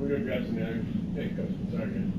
We're gonna grab some other hiccups in a second.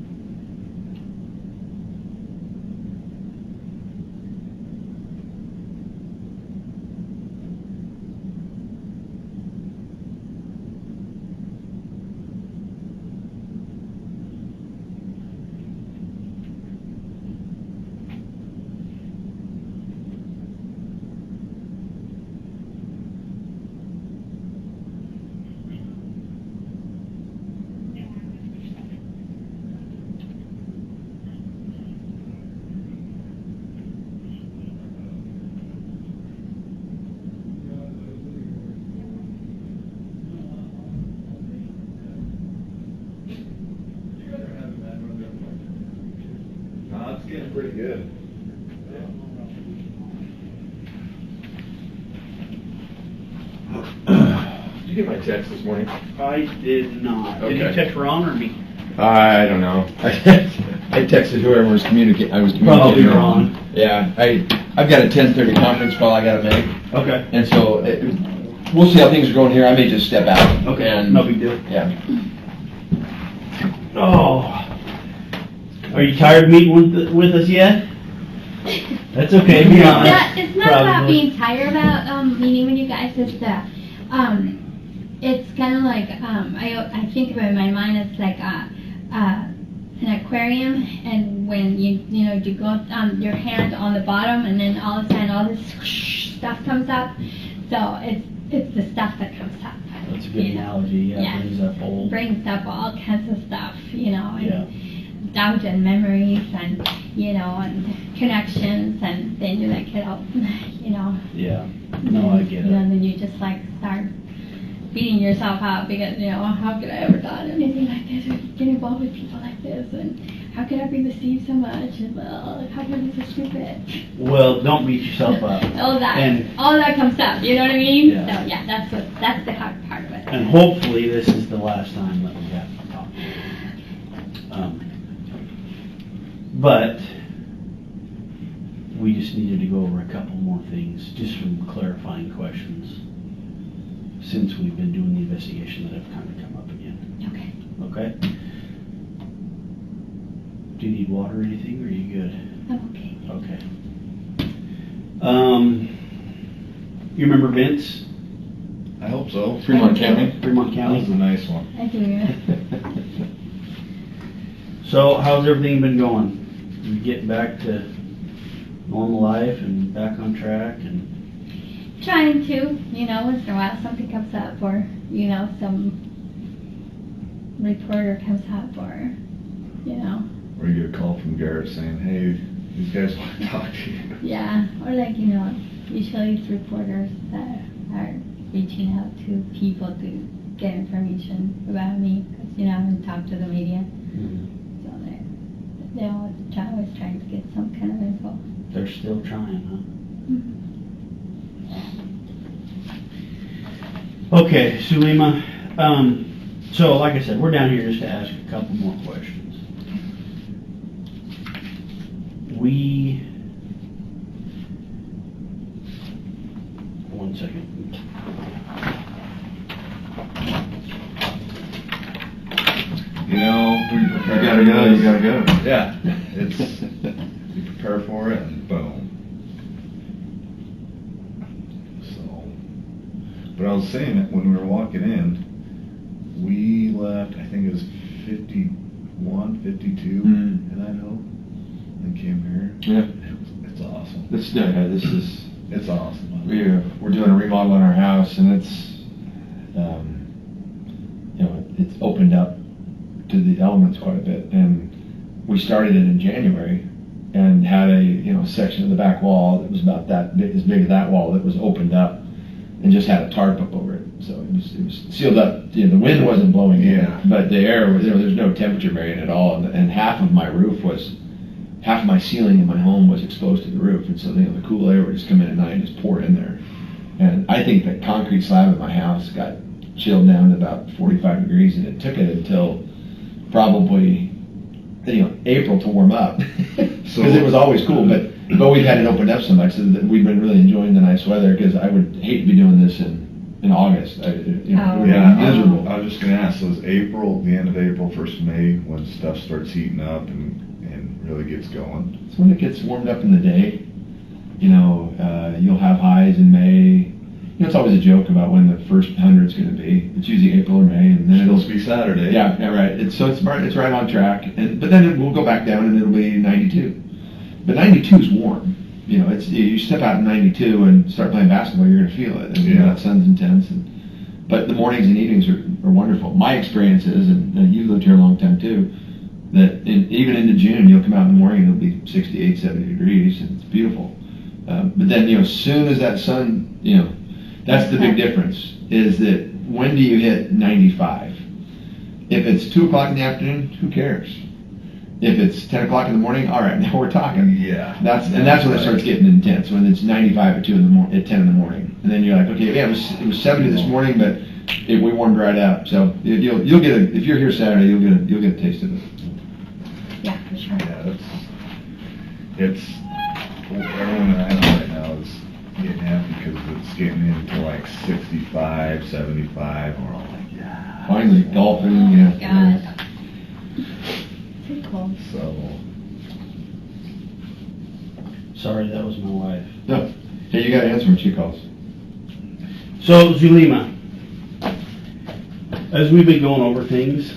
It's getting pretty good. Did you get my text this morning? I did not. Okay. Did you text Ron or me? I don't know. I texted whoever was communicating. I was Probably communicating. Ron. Yeah, I've got a 10:30 conference call I got to make, Okay. and so we'll see how things are going here. I may just step out. Okay. And, No big deal. Yeah. Oh. Are you tired of meeting with us yet? That's okay. Be honest. Yeah, it's not about Probably. being tired about meeting with you guys. It's it's kind of like I think of it in my mind. It's like an aquarium, and when you go your hand on the bottom, and then all of a sudden all this stuff comes up. So it's the stuff that comes up. That's a good analogy. Yeah. Brings up all kinds of stuff. And Yeah. doubt and memories and and connections, and then you like it all, Yeah. No, I get it. And then you just like start beating yourself up because how could I ever done anything like this or get involved with people like this, and how could I be deceived so much, and how could I be so stupid? Well, don't beat yourself up. all And that comes up, you know what I mean? Yeah. So yeah, that's the hard part of it. And hopefully this is the last time that we have to talk. But we just needed to go over a couple more things, just some clarifying questions, since we've been doing the investigation that have kind of come up again. Okay. Okay? Do you need water or anything, or are you good? I'm okay. Okay. You remember Vince? I hope so. Fremont County. Fremont County? That was a nice one. I do. So, how's everything been going? You getting back to normal life and back on track and Trying to, once in a while something comes up, or, some reporter comes up, or, Or you get a call from Garrett saying, "Hey, these guys want to talk to you." yeah, or like, usually it's reporters that are reaching out to people to get information about me, because, I haven't talked to the media, so they're always trying to get some kind of info. they're still trying, huh? Mhm. Okay, Zulema. So, like I said, we're down here just to ask a couple more questions. One second. We prepare. You gotta go. Yeah, it's you prepare for it and boom. So, but I was saying that when we were walking in, we left. I think it was 51, 52 in Idaho, and came here. Yeah. It's awesome. It's awesome. we're doing a remodel on our house, and it's it's opened up to the elements quite a bit. And we started it in January, and had a section of the back wall that was about that big, as big as that wall, that was opened up, and just had a tarp up over it. So it was sealed up. The wind wasn't blowing in, but the air was, there's no temperature variant at all, and half of my ceiling in my home was exposed to the roof, and so the cool air would just come in at night and just pour in there. And I think the concrete slab in my house got chilled down to about 45 degrees, and it took it until probably April to warm up, because it was always cool. But we've had it opened up so much that we've been really enjoying the nice weather, because I would hate to be doing this in in August. It would Yeah, be miserable. I was just gonna ask, so is April, the end of April, 1st of May, when stuff starts heating up and really gets going? It's when it gets warmed up in the day. You'll have highs in May. It's always a joke about when the first 100's going to be. It's usually April or May, and then it'll be Saturday. Yeah, right. It's right on track, but then it will go back down, and it'll be 92. But 92 is warm. You step out in 92 and start playing basketball, you're going to feel it. And that sun's intense. But the mornings and evenings are wonderful. My experience is, and you've lived here a long time too, that even into June, you'll come out in the morning and it'll be 68, 70 degrees, and it's beautiful. But then, as soon as that sun, that's the big difference, is that when do you hit 95? If it's 2 o'clock in the afternoon, who cares? If it's 10 o'clock in the morning, all right, now we're talking. Yeah. That's when it starts getting intense, when it's 95 at 10 in the morning. And then you're like, okay, yeah, it was 70 this morning, but we warmed right up. So you'll get if you're here Saturday, you'll get a taste of it. Yeah, for sure. Yeah, it's everyone that I know right now is getting happy because it's getting into like 65, 75. We're all like, yeah. Finally, golfing, Oh yeah. my God. Too cold. So, Sorry, that was my wife. No. Hey, you got to answer when she calls. So, Zulema, as we've been going over things,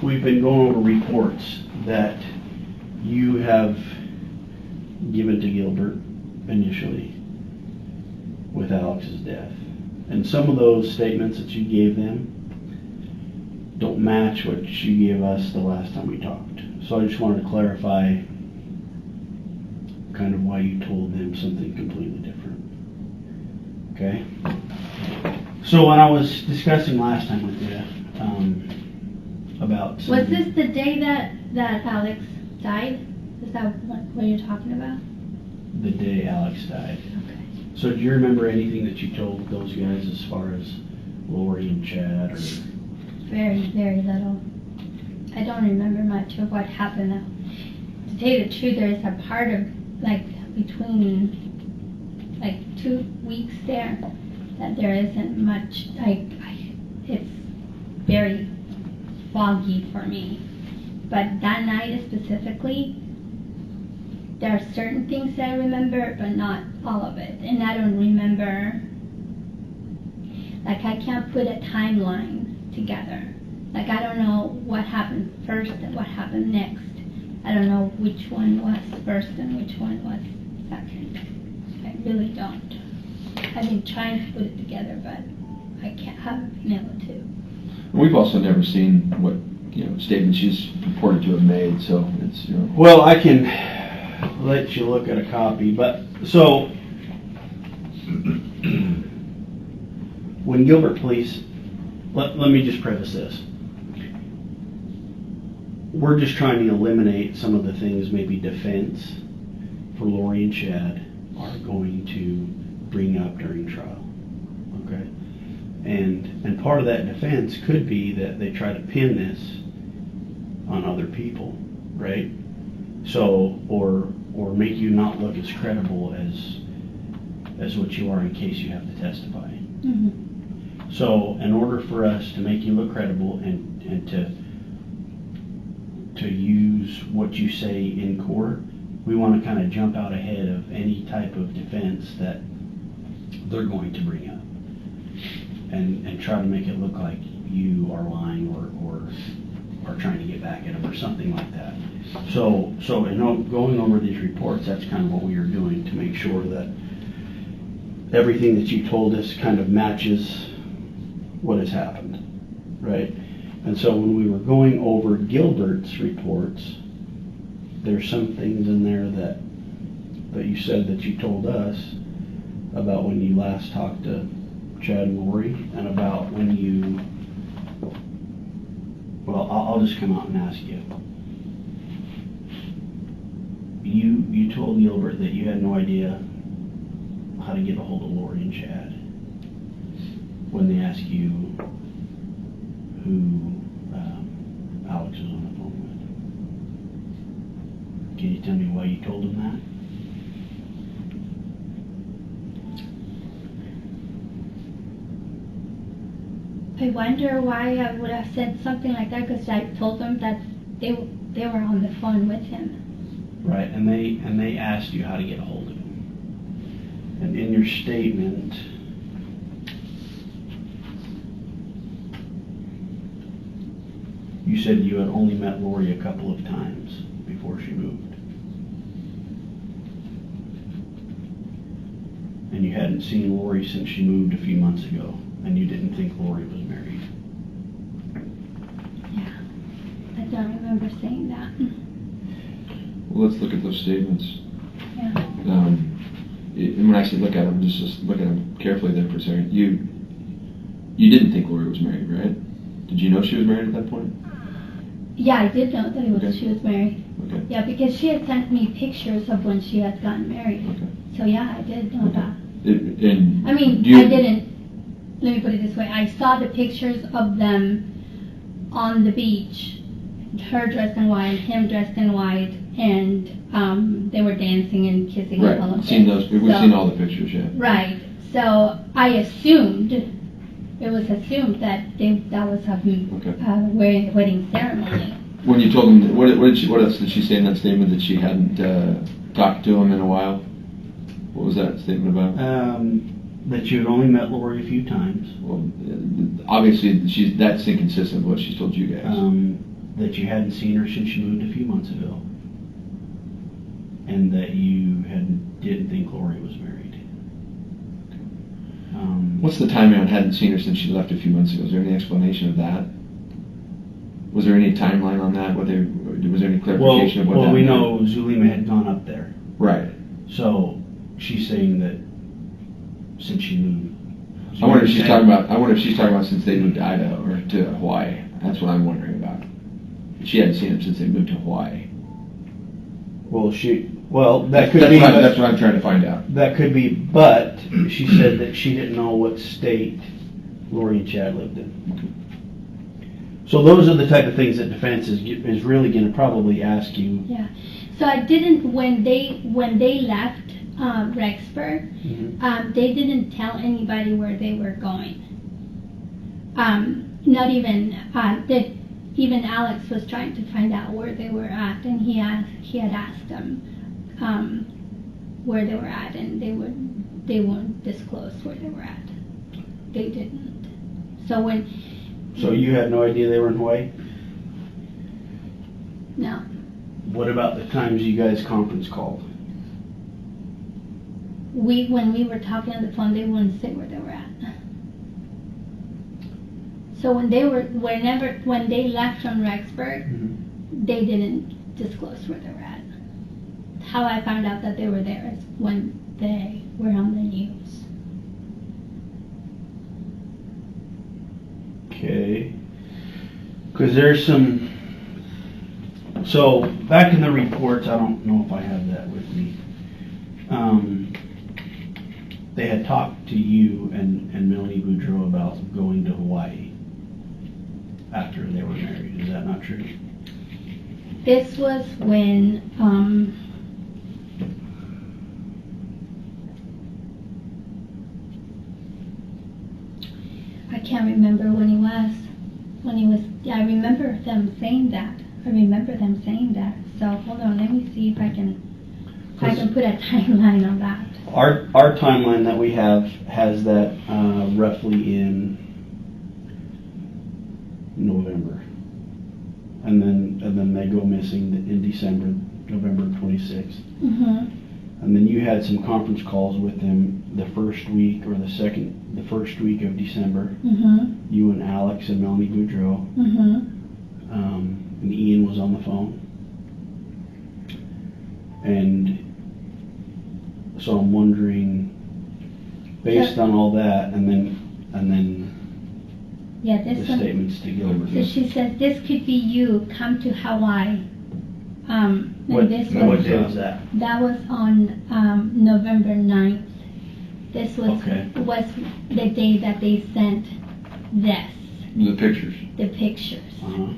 we've been going over reports that you have given to Gilbert initially with Alex's death. And some of those statements that you gave them don't match what you gave us the last time we talked. So I just wanted to clarify kind of why you told them something completely different. Okay? So when I was discussing last time with you about... Was this the day that Alex died? Is that what you're talking about? The day Alex died. Okay. So do you remember anything that you told those guys as far as Lori and Chad or... Very, very little. I don't remember much of what happened now. To tell you the truth, there is a part of, between, 2 weeks there, that there isn't much, it's very foggy for me. But that night specifically, there are certain things that I remember, but not all of it. And I don't remember, I can't put a timeline together. I don't know what happened first and what happened next. I don't know which one was first and which one was second. I really don't. I've been trying to put it together, but I haven't been able to. We've also never seen what statements she's purported to have made, so it's Well, I can let you look at a copy, but so when Gilbert Police, let me just preface this. We're just trying to eliminate some of the things maybe defense for Lori and Chad are going to bring up during trial. Okay? And part of that defense could be that they try to pin this on other people, right? So, or make you not look as credible as what you are in case you have to testify. Mm-hmm. So, in order for us to make you look credible and to use what you say in court, we want to kind of jump out ahead of any type of defense that they're going to bring up, and try to make it look like you are lying or are trying to get back at them or something like that. So in going over these reports, that's kind of what we are doing to make sure that everything that you told us kind of matches what has happened, right? And so when we were going over Gilbert's reports, there's some things in there that you said that you told us about when you last talked to Chad and Lori, and about when you, well, I'll just come out and ask you. You told Gilbert that you had no idea how to get a hold of Lori and Chad when they asked you who Alex was on the phone with. Can you tell me why you told him that? I wonder why I would have said something like that, because I told them that they were on the phone with him. Right, and they asked you how to get a hold of him. And in your statement, you said you had only met Lori a couple of times before she moved. And you hadn't seen Lori since she moved a few months ago, and you didn't think Lori was married. Yeah, I don't remember saying that. Well, let's look at those statements. Yeah. And when I say look at them, just look at them carefully there for a second. You didn't think Lori was married, right? Did you know she was married at that point? Yeah, I did know that Okay. she was married. Okay. Yeah, because she had sent me pictures of when she had gotten married. Okay. So yeah, I did know Okay. that. And I mean, do you- I didn't. Let me put it this way: I saw the pictures of them on the beach, her dressed in white, him dressed in white, and they were dancing and kissing. Right. And all of We've seen this. those. We've So- seen all the pictures, yeah. Right. So I assumed it was assumed that that was a Okay. wedding ceremony. When you told them, what else did she say in that statement that she hadn't talked to him in a while? What was that statement about? That you had only met Lori a few times. Well, obviously that's inconsistent with what she's told you guys. That you hadn't seen her since she moved a few months ago. And that you didn't think Lori was married. What's the timing on hadn't seen her since she left a few months ago? Is there any explanation of that? Was there any timeline on that? Was there any clarification of what that Well, we meant? know Zulema had gone up there. Right. So she's saying that since she moved. I wonder if she's talking about since they moved to Idaho or to Hawaii. That's what I'm wondering about. She hadn't seen him since they moved to Hawaii. That could be. That's what I'm trying to find out. That could be, but she said that she didn't know what state Lori and Chad lived in. So those are the type of things that defense is really going to probably ask you. Yeah. So I didn't when they left Rexburg. They didn't tell anybody where they were going. Not even even Alex was trying to find out where they were at, and he had asked them where they were at, and they wouldn't disclose where they were at. They didn't. So you had no idea they were in Hawaii? No. What about the times you guys conference called? When we were talking on the phone, they wouldn't say where they were at. So when they left from Rexburg, they didn't disclose where they were at. How I found out that they were there is when they were on the news. Okay. Because there's some. So back in the reports, I don't know if I have that with me. They had talked to you and Melanie Boudreau about going to Hawaii after they were married. Is that not true? This was when I can't remember when he was. I remember them saying that. So hold on, let me see if I can put a timeline on that. Our timeline that we have has that roughly in November, and then they go missing in December, November 26th. And then you had some conference calls with them the first week of December. You and Alex and Melanie Boudreau. And Ian was on the phone. And so I'm wondering, based on all that, and then yeah, the this one. statements together. So she says this could be you. Come to Hawaii. What day was that? That was on November 9th. This was Okay. was the day that they sent this, The pictures. the pictures. Who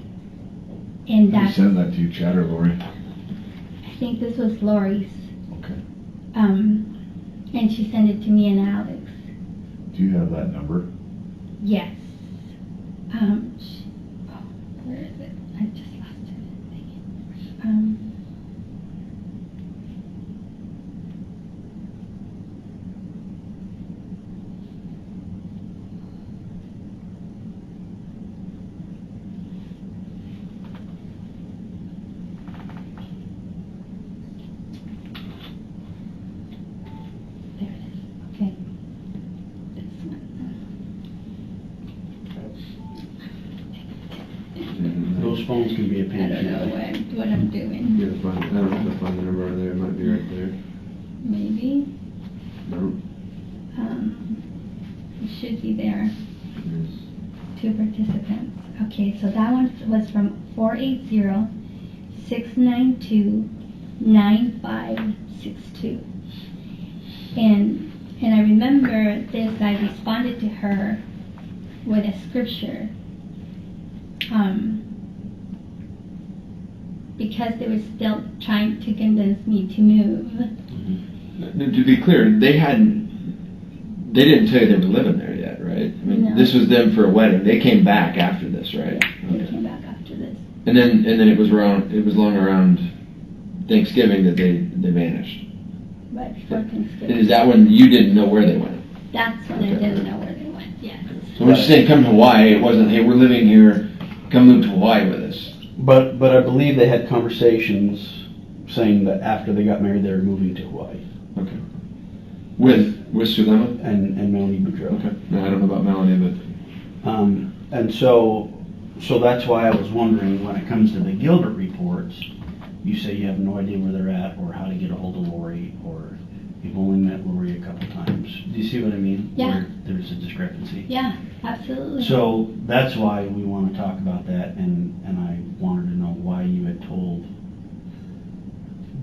And that, sent that to you, Chad or Lori? I think this was Lori's. Okay. And she sent it to me and Alex. Do you have that number? Yes. Where is it? I just lost it. Dang it. There it is. Okay. It's not. Those phones can be a I pain. don't know what I'm doing. You gotta find, I don't know if I find the number on there, it might be right there. Maybe. No, It should be there. yes. 2 participants. Okay, so that one was from 480-692-9562. And I remember this, I responded to her with a scripture. Because they were still trying to convince me to move. To be clear, they didn't tell you they were living there yet, right? I mean, No. this was them for a wedding. They came back after this, right? They came back after this. And then it was long around Thanksgiving that they vanished. Right before Thanksgiving. And is that when you didn't know where they went? That's when I didn't know where they went, yes. So when you saying come to Hawaii, it wasn't, hey, we're living here, come move to Hawaii with us. But I believe they had conversations saying that after they got married, they were moving to Hawaii. Okay. With Zulema? And Melanie Boudreaux. Okay. No, I don't know about Melanie, but And so that's why I was wondering, when it comes to the Gilbert reports, you say you have no idea where they're at or how to get a hold of Lori, or you've only met Lori a couple times. Do you see what I mean? Yeah. Where there's a discrepancy. Yeah, absolutely. So that's why we want to talk about that, and I wanted to know why you had told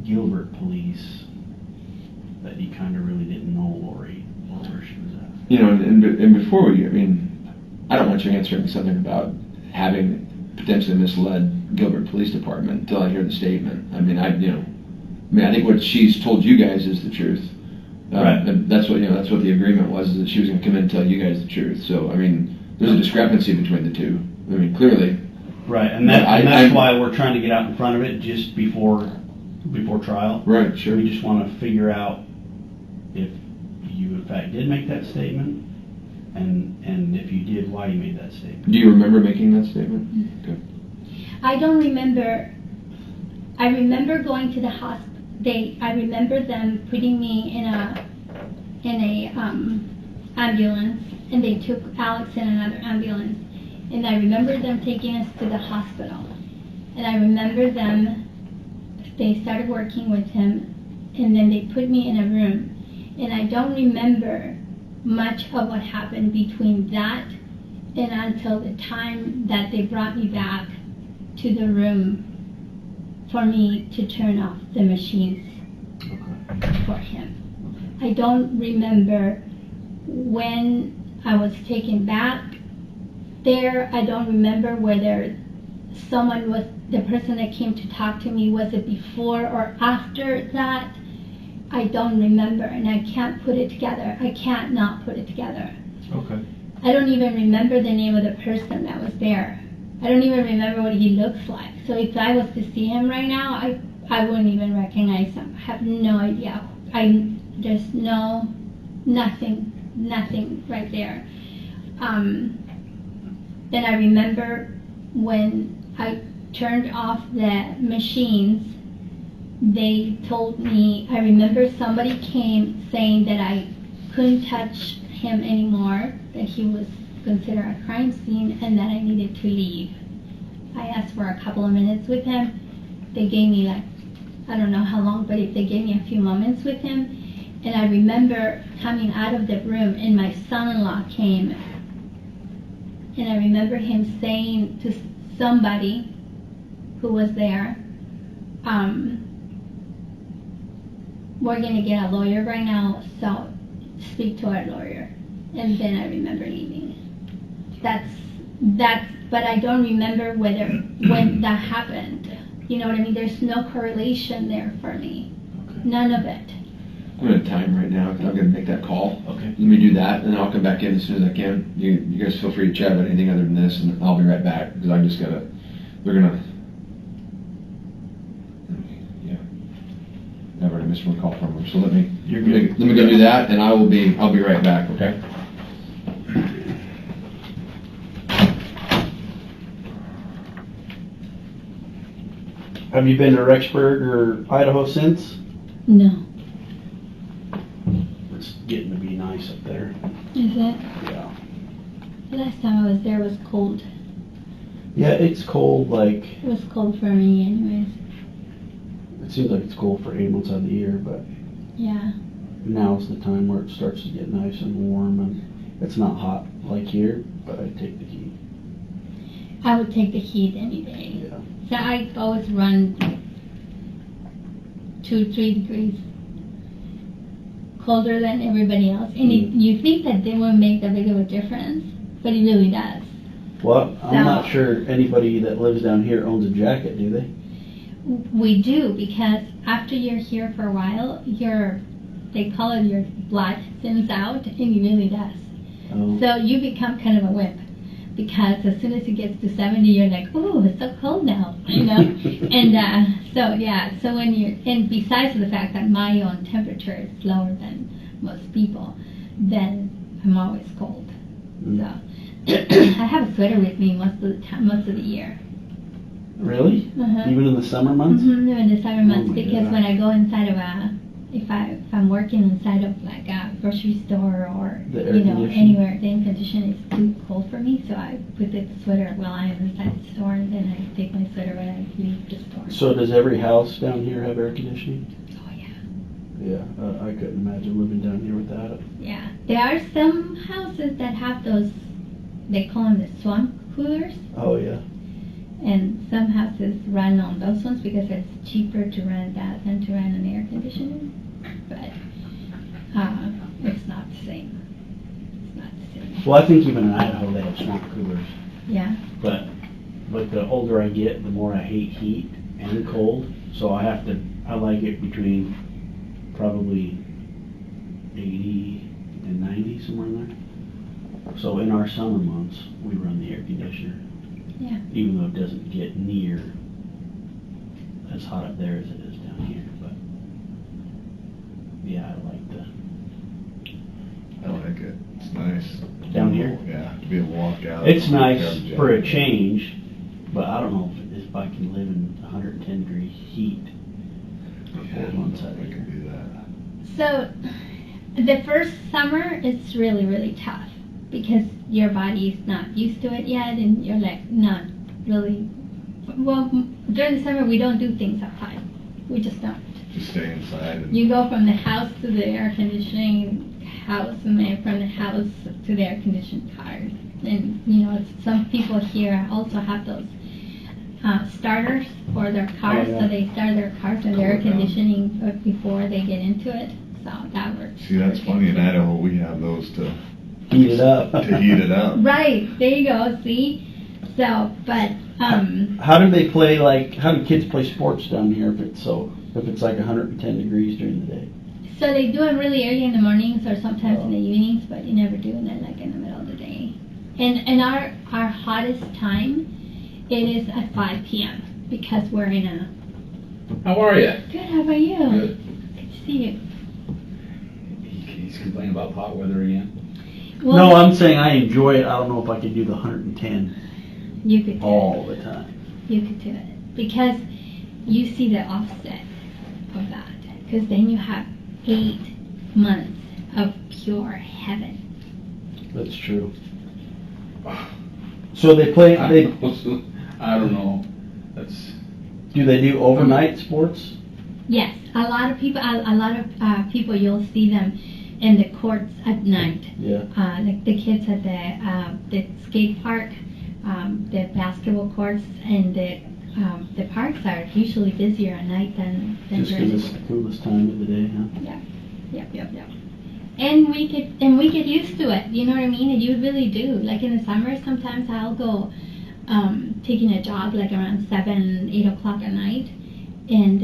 Gilbert police that you kind of really didn't know Lori or where she was at. you know, and before we, I mean, I don't want you answering something about having potentially misled Gilbert Police Department until I hear the statement. I mean, I think what she's told you guys is the truth. Right. And that's what the agreement was, is that she was going to come in and tell you guys the truth. So, I mean, there's a discrepancy between the two. I mean, clearly. Right, and that's why we're trying to get out in front of it just before trial. Right, sure. We just want to figure out if you in fact did make that statement, and if you did, why you made that statement. Do you remember making that statement? Okay. I don't remember. I remember going to the hospital. I remember them putting me in a ambulance, and they took Alex in another ambulance. And I remember them taking us to the hospital. And I remember they started working with him, and then they put me in a room. And I don't remember much of what happened between that and until the time that they brought me back to the room for me to turn off the machines for him. I don't remember when I was taken back there. I don't remember whether the person that came to talk to me, was it before or after that? I don't remember, and I can't put it together. I can't not put it together. Okay. I don't even remember the name of the person that was there. I don't even remember what he looks like. So if I was to see him right now, I wouldn't even recognize him. I have no idea. There's nothing right there. Then I remember when I turned off the machines, they told me, I remember somebody came saying that I couldn't touch him anymore, that he was considered a crime scene, and that I needed to leave. I asked for a couple of minutes with him. They gave me I don't know how long, but they gave me a few moments with him. And I remember coming out of the room, and my son-in-law came. And I remember him saying to somebody who was there, we're going to get a lawyer right now, so speak to our lawyer. And then I remember leaving. That's, but I don't remember when that happened. You know what I mean? There's no correlation there for me. Okay. None of it. I'm in time right now. I'm gonna make that call. Okay. Let me do that, and then I'll come back in as soon as I can. You guys feel free to chat about anything other than this, and I'll be right back, because I'm just gonna, they're gonna, yeah. I've already missed one call from them, so let me go do that, and I'll be right back, okay? Have you been to Rexburg or Idaho since? No. It's getting to be nice up there. Is it? Yeah. Last time I was there was cold. Yeah, it's cold, like, It was cold for me anyways. it seems like it's cold for 8 months out of the year, but Yeah. now's the time where it starts to get nice and warm, and it's not hot like here, but I take the heat. I would take the heat any day. Yeah. So I always run 2-3 degrees colder than everybody else. And you think that they won't make that big of a difference, but it really does. Well, I'm So- not sure anybody that lives down here owns a jacket, do they? We do, because after you're here for a while, they call it your blood thins out, and it really does. Oh. So you become kind of a wimp, because as soon as it gets to 70, you're like, oh, it's so cold now, you know? And so when and besides the fact that my own temperature is lower than most people, then I'm always cold. So I have a sweater with me most of the time, most of the year. Really? Uh-huh. Even in the summer months? Mm-hmm, in the summer months, my because God. when I go inside of if I'm working inside of like a grocery store or The air conditioning. anywhere, the air conditioning is too cold for me, so I put the sweater while I am inside the store, and then I take my sweater when I leave the store. So does every house down here have air conditioning? Oh yeah, Yeah, I couldn't imagine living down here without it. yeah. There are some houses that have those. They call them the swamp coolers, Oh, yeah. and some houses run on those ones because it's cheaper to run that than to run an air conditioner. But it's not the same. It's not the same. Well, I think even in Idaho they have swamp coolers. Yeah. But the older I get, the more I hate heat and cold. So I like it between probably 80 and 90, somewhere in there. So in our summer months, we run the air conditioner. Yeah. Even though it doesn't get near as hot up there as it is down here. But yeah, I like it. It's nice. Down here? Yeah, to be able to walk out. it's nice Grab for a jacket. change, but I don't know if I can live in 110 degree heat for Yeah, 4 months out of I the year. can do that. So the first summer it's really, really tough because your body is not used to it yet, and you're like not really. Well, during the summer we don't do things outside. We just don't. Just stay inside and You go from the house to the air conditioning house, and then from the house to the air conditioned car. And some people here also have those starters for their cars, Oh, yeah. so they start their cars in the air Cool, yeah. conditioning before they get into it. So that works. see, that's funny. In Idaho, we have those to Heat it up. heat it up. Right, there you go, see? So, but, How do they play, how do kids play sports down here if it's like 110 degrees during the day? so they do it really early in the mornings or sometimes in the Oh. evenings, but you never do it like in the middle of the day. And our hottest time, it is at 5 p.m. because we're in a... How are you? Good, how about you? Good. Good to see you. He's complaining about hot weather again. Well, No, I'm saying I enjoy it. I don't know if I could do the 110 you could do all the time. it. You could do it. Because you see the offset of that. Because then you have 8 months of pure heaven. That's true. So they play. I They don't know. That's do they do overnight sports? Yes, a lot of people you'll see them in the courts at night. Yeah. Like the kids at the skate park, the basketball courts, and the parks are usually busier at night than Just during because the it's the coolest time of the day, huh? Yep. And we get used to it. You know what I mean? And you really do. Like in the summer, sometimes I'll go taking a jog like around 7, 8 o'clock at night, and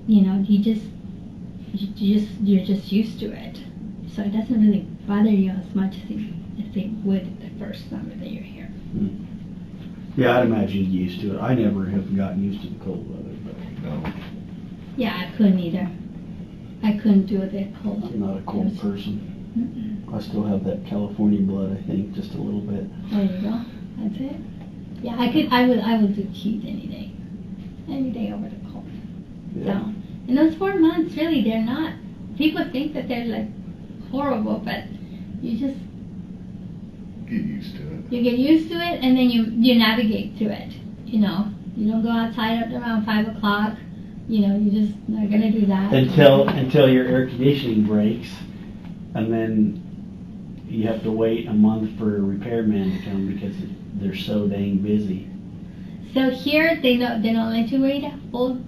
you just you're just used to it, so it doesn't really bother you as much as it would the first summer that you're here. Yeah, I'd imagine you're used to it. I never have gotten used to the cold weather, but No. Yeah, I couldn't either. I couldn't do the cold. I'm not a cold person. Mm-mm. I still have that California blood, I think, just a little bit. There you go. That's it. Yeah, I would do heat any day over the cold. Yeah. So, in those 4 months, really, they're not. People think that they're like horrible, but you just Get used to it. you get used to it, and then you navigate through it. You know, you don't go outside up around 5 o'clock. You know, you're just not gonna do that Until your air conditioning breaks, and then you have to wait a month for a repairman to come because they're so dang busy. So here they don't let you wait a full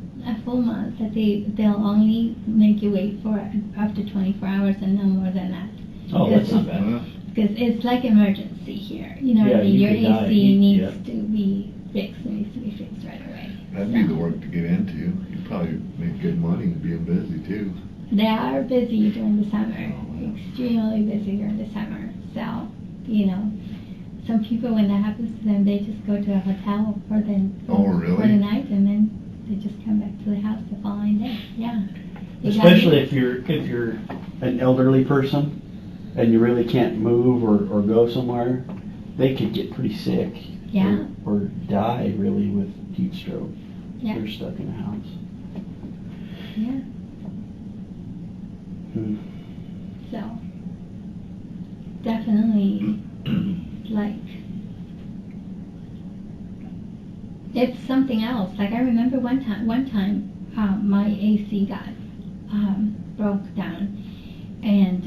month. That they'll only make you wait for up to 24 hours and no more than that. Oh, that's not bad. Well, Because it's like emergency here. You know what I Yeah, mean? you Your could die. AC needs Yeah. to be fixed. It needs to be fixed right away. that'd be the work to get into. You'd probably make good money being busy too. They are busy during the summer. Oh, wow. Extremely busy during the summer. So, you know, some people when that happens to them, they just go to a hotel for Oh, really? for the night, and then they just come back to the house the following day. Yeah. Especially if you're an elderly person and you really can't move or go somewhere, they could get pretty sick. Yeah. Or die really with heat stroke. Yeah. They're stuck in a house. Yeah. Hmm. So, definitely, like, it's something else. Like, I remember one time, my AC got broke down, and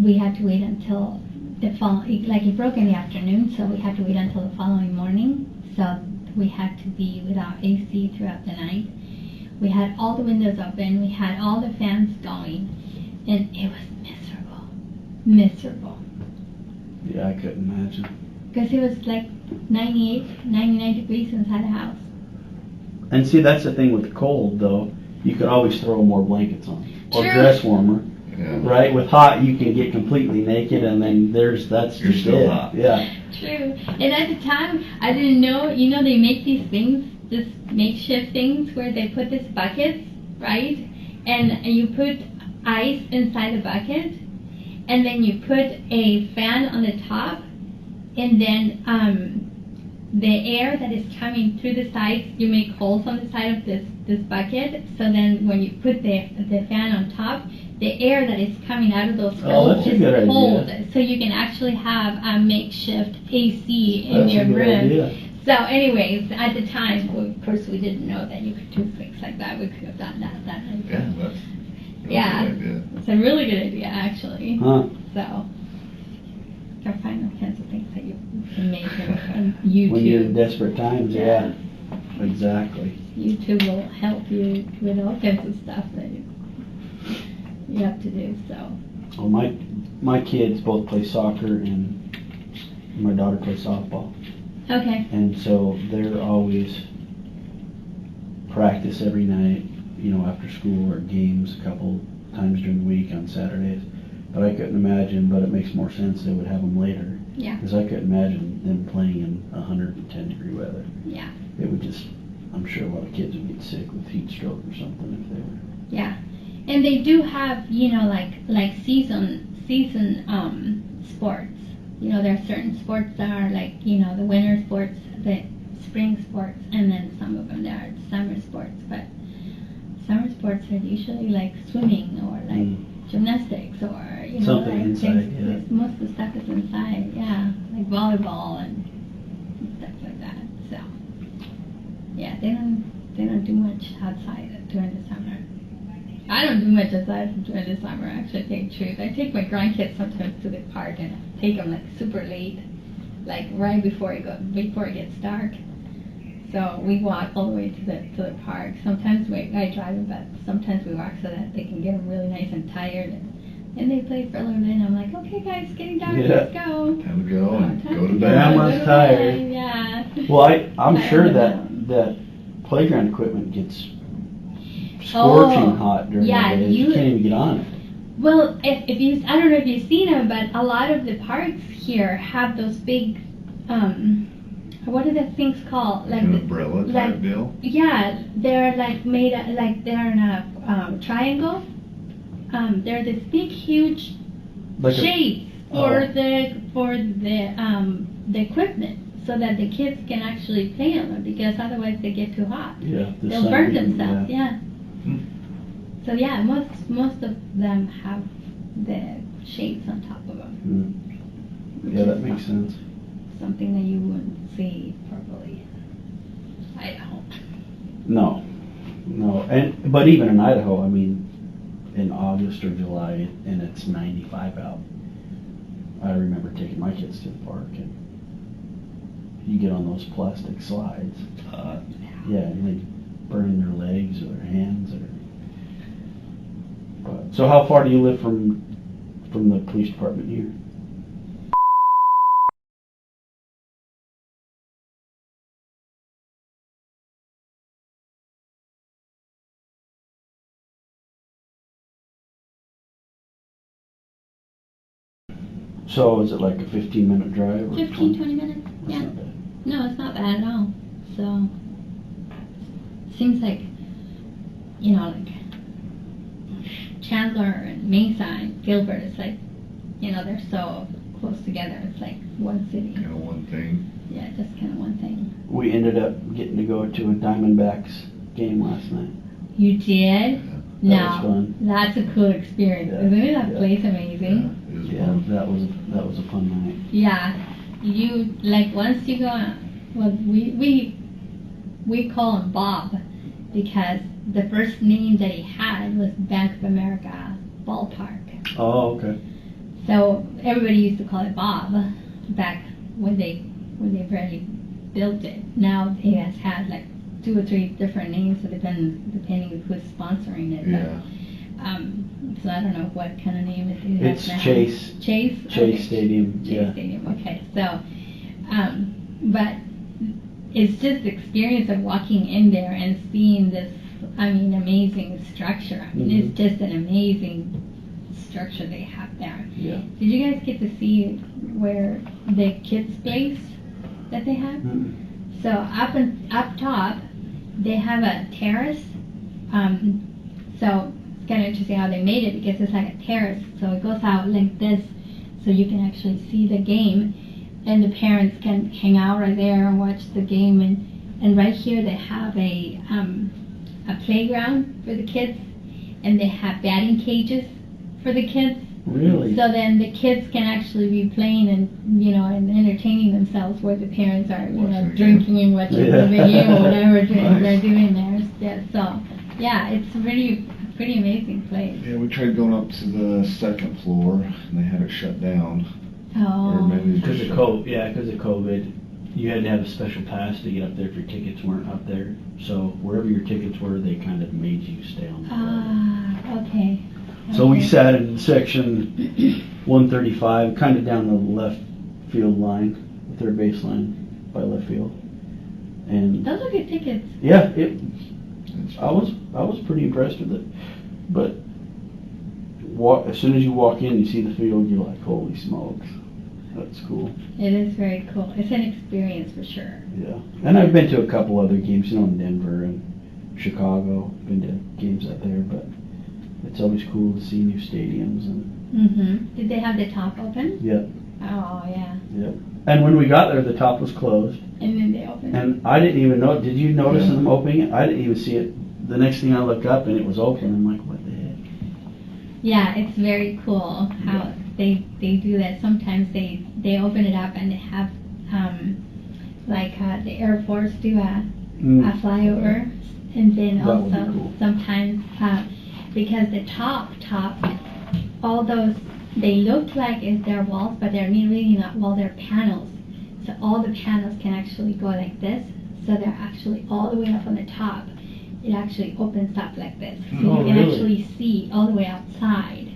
we had to wait until the following, like, it broke in the afternoon, so we had to wait until the following morning. So we had to be without AC throughout the night. We had all the windows open, we had all the fans going, and it was miserable. Yeah, I couldn't imagine. Because it was like 98, 99 degrees inside the house. And see, that's the thing with the cold, though. You could always throw more blankets on or True. dress warmer. Yeah. Right? With hot, you can get completely naked, and then that's You're just still it. hot. Yeah. True. And at the time, I didn't know, you know, they make these things, this makeshift things where they put these buckets, right? And you put ice inside the bucket, and then you put a fan on the top, and then the air that is coming through the sides, you make holes on the side of this bucket, so then when you put the fan on top, the air that is coming out of those Oh, holes that's a is good idea. cold, so you can actually have a makeshift AC in That's your a good room. idea. So anyways, at the time, of course, we didn't know that you could do things like that. We could have done that. Yeah, that's a really Yeah. good idea. It's a really good idea, actually. Huh. So, I find all kinds of things that you can make on YouTube. When you're in desperate times, yeah. Exactly. YouTube will help you with all kinds of stuff that you have to do. So, Well, my kids both play soccer, and my daughter plays softball. okay. And so they're always practice every night, after school or games a couple times during the week on Saturdays. But I couldn't imagine, but it makes more sense they would have them later. Yeah. Because I couldn't imagine them playing in 110 degree weather. Yeah. It would just, I'm sure a lot of kids would get sick with heat stroke or something if they were. Yeah. And they do have, like season sports. There are certain sports that are like, the winter sports, the spring sports, and then some of them that are summer sports. But summer sports are usually like swimming or like gymnastics or, Something like inside, things, yeah. most of the stuff is inside, yeah. Like volleyball and stuff like that. So, yeah, they don't do much outside during the summer. I don't do much outside during the summer, actually, to tell you the truth. I take my grandkids sometimes to the park and I take them like super late, like right before it gets dark. So we walk all the way to the park. Sometimes I drive them, but sometimes we walk so that they can get them really nice and tired. And they play for a little bit, and I'm like, okay, guys, it's getting dark, Yeah. let's go. Time to go and Time go to go. bed. Grandma's Go to tired. bed, yeah. Well, I'm Tired sure of that playground equipment gets scorching hot during yeah, the day. You can't even get on it. Well, if you, I don't know if you've seen them, but a lot of the parks here have those big, what are the things called? Like an umbrella type deal? Yeah, they're like made, like they're in a triangle. They're this big, huge Like shades for the equipment, so that the kids can actually play on them, because otherwise they get too hot. Yeah, the They'll sun burn beam, themselves. Yeah. So yeah, most of them have the shades on top of them. Yeah, that makes sense. Something that you wouldn't see probably in Idaho. No, but even in Idaho, I mean, in August or July, and it's 95 out. I remember taking my kids to the park, and you get on those plastic slides. Yeah, and they burn their legs or their hands. So how far do you live from the police department here? So is it like a 15-minute drive? Or 15, 20 minutes. That's Yeah. not bad. No, it's not bad at all. So seems like, like Chandler and Mesa and Gilbert, it's like, they're so close together. It's like one city. Kind of one thing. Yeah, just kind of one thing. We ended up getting to go to a Diamondbacks game last night. You did? That was fun. That's a cool experience. Yeah. Isn't that Yeah. place amazing? It was Yeah, fun. that was a fun night. Yeah. You, like, once you go on, well, we call him Bob, because the first name that he had was Bank of America Ballpark. Oh, okay. So everybody used to call it Bob back when they barely built it. Now he has had like 2 or 3 different names, so depending who's sponsoring it. Yeah. So I don't know what kind of name it is. It's now. Chase. Chase. Chase Okay. Stadium. Chase Yeah. Stadium. Okay. So, but it's just the experience of walking in there and seeing this, amazing structure. It's just an amazing structure they have there. Yeah. Did you guys get to see where the kids' place that they have? Mm. So up top, they have a terrace. So it's kind of interesting how they made it, because it's like a terrace. So it goes out like this, so you can actually see the game, and the parents can hang out right there and watch the game. And right here they have a playground for the kids, and they have batting cages for the kids. Really? So then the kids can actually be playing and and entertaining themselves, where the parents are Watching the drinking and watching Yeah. the video or whatever Nice. they're doing there. Yeah, so yeah, it's a pretty amazing place. Yeah, we tried going up to the second floor, and they had it shut down. Or Oh, maybe Because just of COVID, yeah, because of COVID, you had to have a special pass to get up there if your tickets weren't up there. So wherever your tickets were, they kind of made you stay on the floor. Okay. So we Okay. sat in section 135, kind of down the left field line, the third base line by left field. And Those are good tickets. yeah, It's I was pretty impressed with it. But as soon as you walk in, you see the field, you're like, holy smokes, that's cool. It is very cool. It's an experience for sure. Yeah, and I've been to a couple other games, in Denver and Chicago. Been to games out there, but it's always cool to see new stadiums and Did they have the top open? Yep. Oh yeah. And when we got there, the top was closed, And then they opened it. and I didn't even know. Did you notice Yeah. them opening it? I didn't even see it. The next thing I look up, and it was open. I'm like, what the heck? Yeah, it's very cool how they do that. Sometimes they open it up and they have the Air Force do a flyover, and then That would be also cool. sometimes because the top all those, they look like it's their walls, but they're really not walls, they're panels. So all the panels can actually go like this, so they're actually all the way up on the top. It actually opens up like this, so Oh, you can really? actually see all the way outside.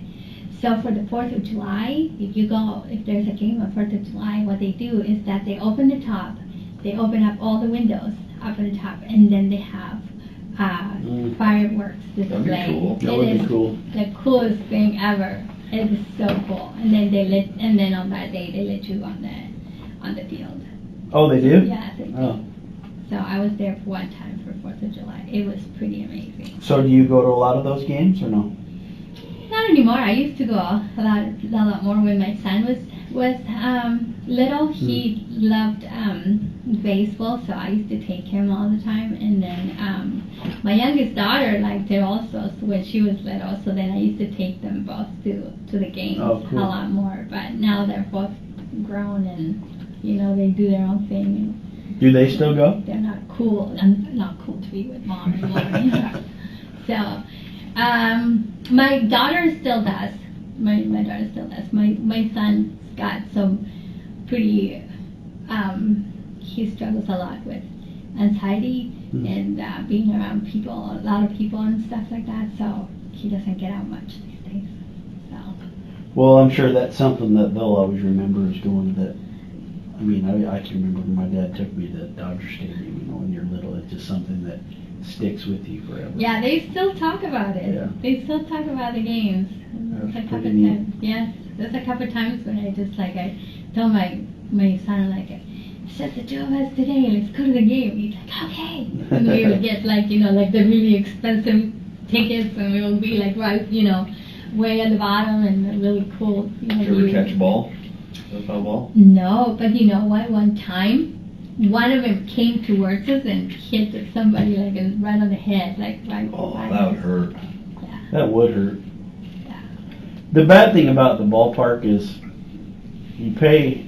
So for the 4th of July, if there's a game on 4th of July, what they do is that they open the top, they open up all the windows up on the top, and then they have fireworks That'd be display. cool. That would It be is cool. the coolest thing ever. It is so cool. And then and then on that day they let you on the field. Oh, they do? Yeah, they do. Oh. So I was there for one time for 4th of July. It was pretty amazing. So do you go to a lot of those games or no? Not anymore. I used to go a lot more when my son was little. He loved baseball, so I used to take him all the time. And then my youngest daughter liked it also when she was little. So then I used to take them both to the games Oh, cool. a lot more. But now they're both grown and they do their own thing. Do they still go? They're not cool. I'm not cool to be with mom anymore. So. My daughter still does. My daughter still does. My son's got some pretty. He struggles a lot with anxiety and being around people, a lot of people and stuff like that. So he doesn't get out much these days. So. Well, I'm sure that's something that they'll always remember is going to that. I mean, I can remember when my dad took me to Dodger Stadium. When you're little, it's just something that sticks with you forever. Yeah, they still talk about it. Yeah. They still talk about the games. That's There's a couple pretty neat. times. Yes, there's a couple times when I told my son it's just the two of us today. Let's go to the game. He's like, okay. And we would get like the really expensive tickets, and we would be like right, way at the bottom and really cool. Did you ever catch a ball? A foul ball? No, but you know what? One time, one of them came towards us and hit somebody right on the head, right. Oh, behind that would us. hurt. Yeah. That would hurt. Yeah. The bad thing about the ballpark is you pay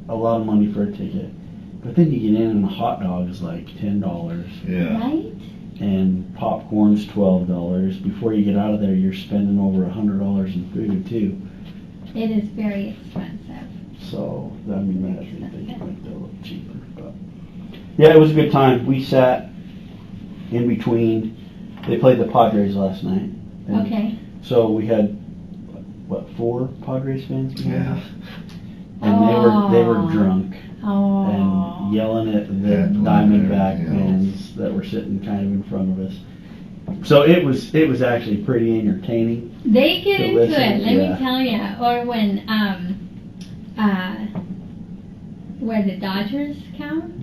a lot of money for a ticket, but then you get in and a hot dog is like $10. Yeah. Right? And popcorn's $12. Before you get out of there, you're spending over $100 in food too. It is very expensive. So I mean, that's they can make that a little cheaper. But yeah, it was a good time. We sat in between. They played the Padres last night. And Okay. So we had 4 Padres fans behind Yeah. us, and they were drunk Oh. and yelling at the Yeah, Diamondback yeah. fans that were sitting kind of in front of us. So it was actually pretty entertaining. They get to into listen, it, let yeah. me tell you. Or when where the Dodgers count,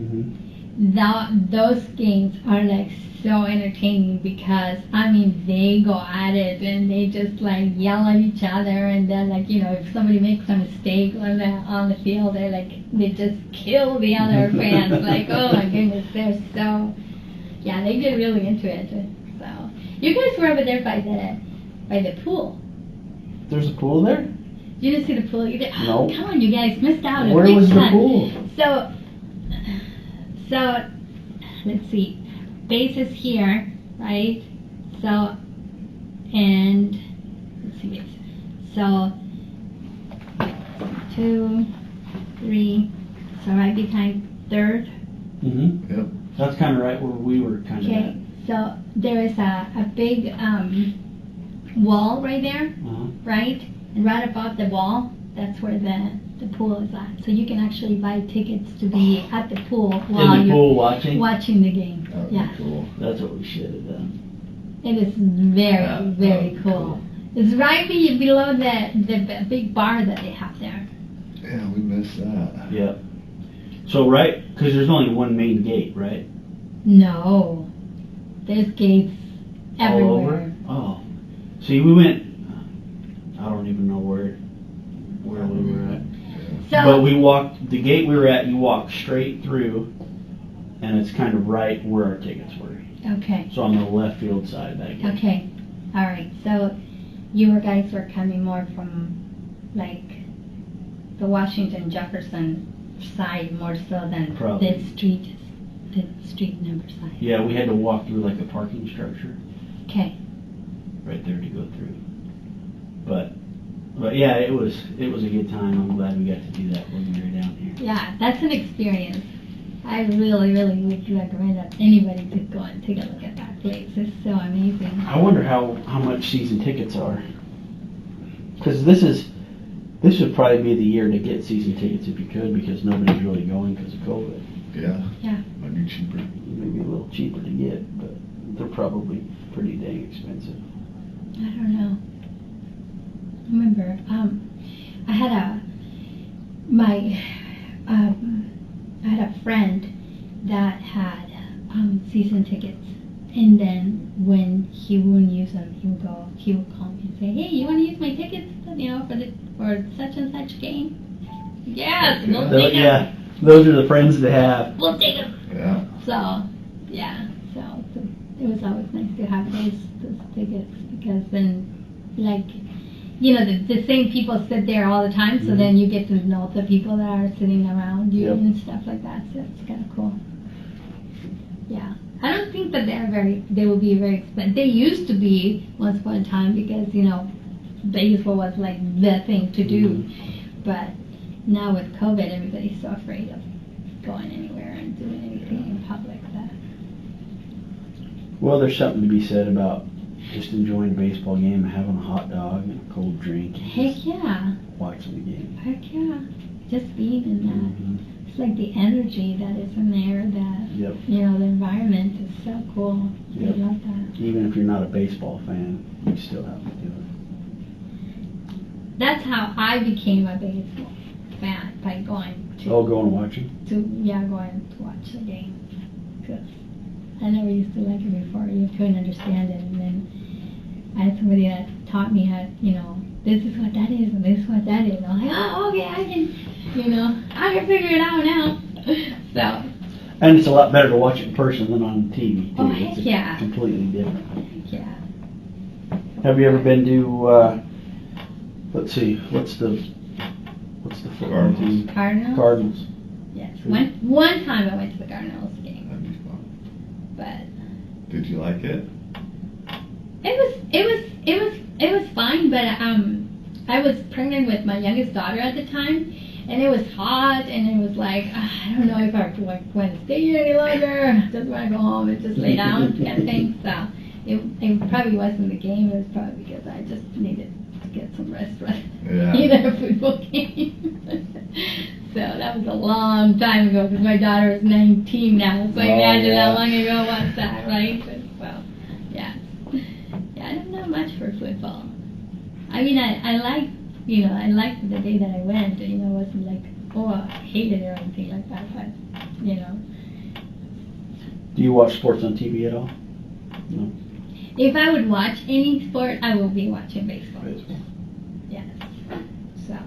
those games are like so entertaining because they go at it and they just like yell at each other, and then if somebody makes a mistake on the field, they just kill the other fans. Oh my goodness, they're so they get really into it. So you guys were over there by the pool. There's a pool there? You didn't see the pool? You did? No. Oh, come on, you guys missed out. Where Big was the fun. pool? So let's see. Bases here, right? So, and let's see. So 2, 3. So right behind third. Mm-hmm. Yep. That's kind of right where we were kind of Okay. So there is a big wall right there, right? And right above the wall, that's where the pool is at. So you can actually buy tickets to be at the pool while in the you're pool watching. watching the game. That would be Yeah, cool. That's what we should have done. it is very, Yeah, that very would be cool. cool. It's right below the big bar that they have there. Yeah, we missed that. Yep. So because there's only one main gate, right? No, there's gates everywhere. All over. Oh, see, we went. I don't even know where we were at. So, But we walked the gate we were at. You walk straight through, and it's kind of right where our tickets were. okay, So on the left field side of that gate. okay, all right. So you guys were coming more from the Washington Jefferson side more so than Probably. the street number side. Yeah, we had to walk through like a parking structure Okay. right there to go through. But yeah, it was a good time. I'm glad we got to do that when we were down here. Yeah, that's an experience. I really, really would recommend that anybody could go and take a look at that place. It's so amazing. I wonder how much season tickets are. Because this would probably be the year to get season tickets if you could, because nobody's really going because of COVID. Yeah. Yeah. Might be cheaper. Maybe a little probably pretty dang expensive. I don't know. I remember, I had a friend that had season tickets, and then when he wouldn't use them, he would call me and say, "Hey, you want to use my tickets? For such and such game." Yes, we'll take them. Yeah, those are the friends to have. We'll take them. Yeah. So it was always nice to have those tickets, because then, like, the same people sit there all the time, so then you get to know the people that are sitting around you and stuff like that. So it's kind of cool. Yeah, I don't think that they will be very expensive. They used to be once upon a time, because baseball was like the thing to do, but now with COVID, everybody's so afraid of going anywhere and doing anything in public. Well, there's something to be said about just enjoying a baseball game and having a hot dog and a cold drink. And Heck yeah. Watching the game. Heck yeah. Just being in that. It's like the energy that is in there, that, the environment is so cool. Yep. I love that. Even if you're not a baseball fan, you still have to do it. That's how I became a baseball fan, by going to... Oh, going and watching? Going to watch the game. Because I never used to like it before. You couldn't understand it. And then I had somebody that taught me how, this is what that is and this is what that is. I'm like, oh, okay, I can figure it out now. So. And it's a lot better to watch it in person than on TV, too. Oh, heck it's yeah. Completely different. Heck yeah. Have you ever been to, let's see, what's the football team? Cardinals. Yes. One time I went to the Cardinals game. That'd be fun. But Did you like it? it was fine, but I was pregnant with my youngest daughter at the time, and it was hot, and it was like, I don't know if I want to stay here any longer. Just want to go home and just lay down kind of thing. So it probably wasn't the game. It was probably because I just needed to get some rest either a football game. So that was a long time ago, because my daughter is 19 now. So imagine how long ago was that, right? But, well, yeah, I don't know much for football. I mean, I liked the day that I went. It wasn't like, I hated it or anything like that. But Do you watch sports on TV at all? No. If I would watch any sport, I will be watching baseball. Yes. So,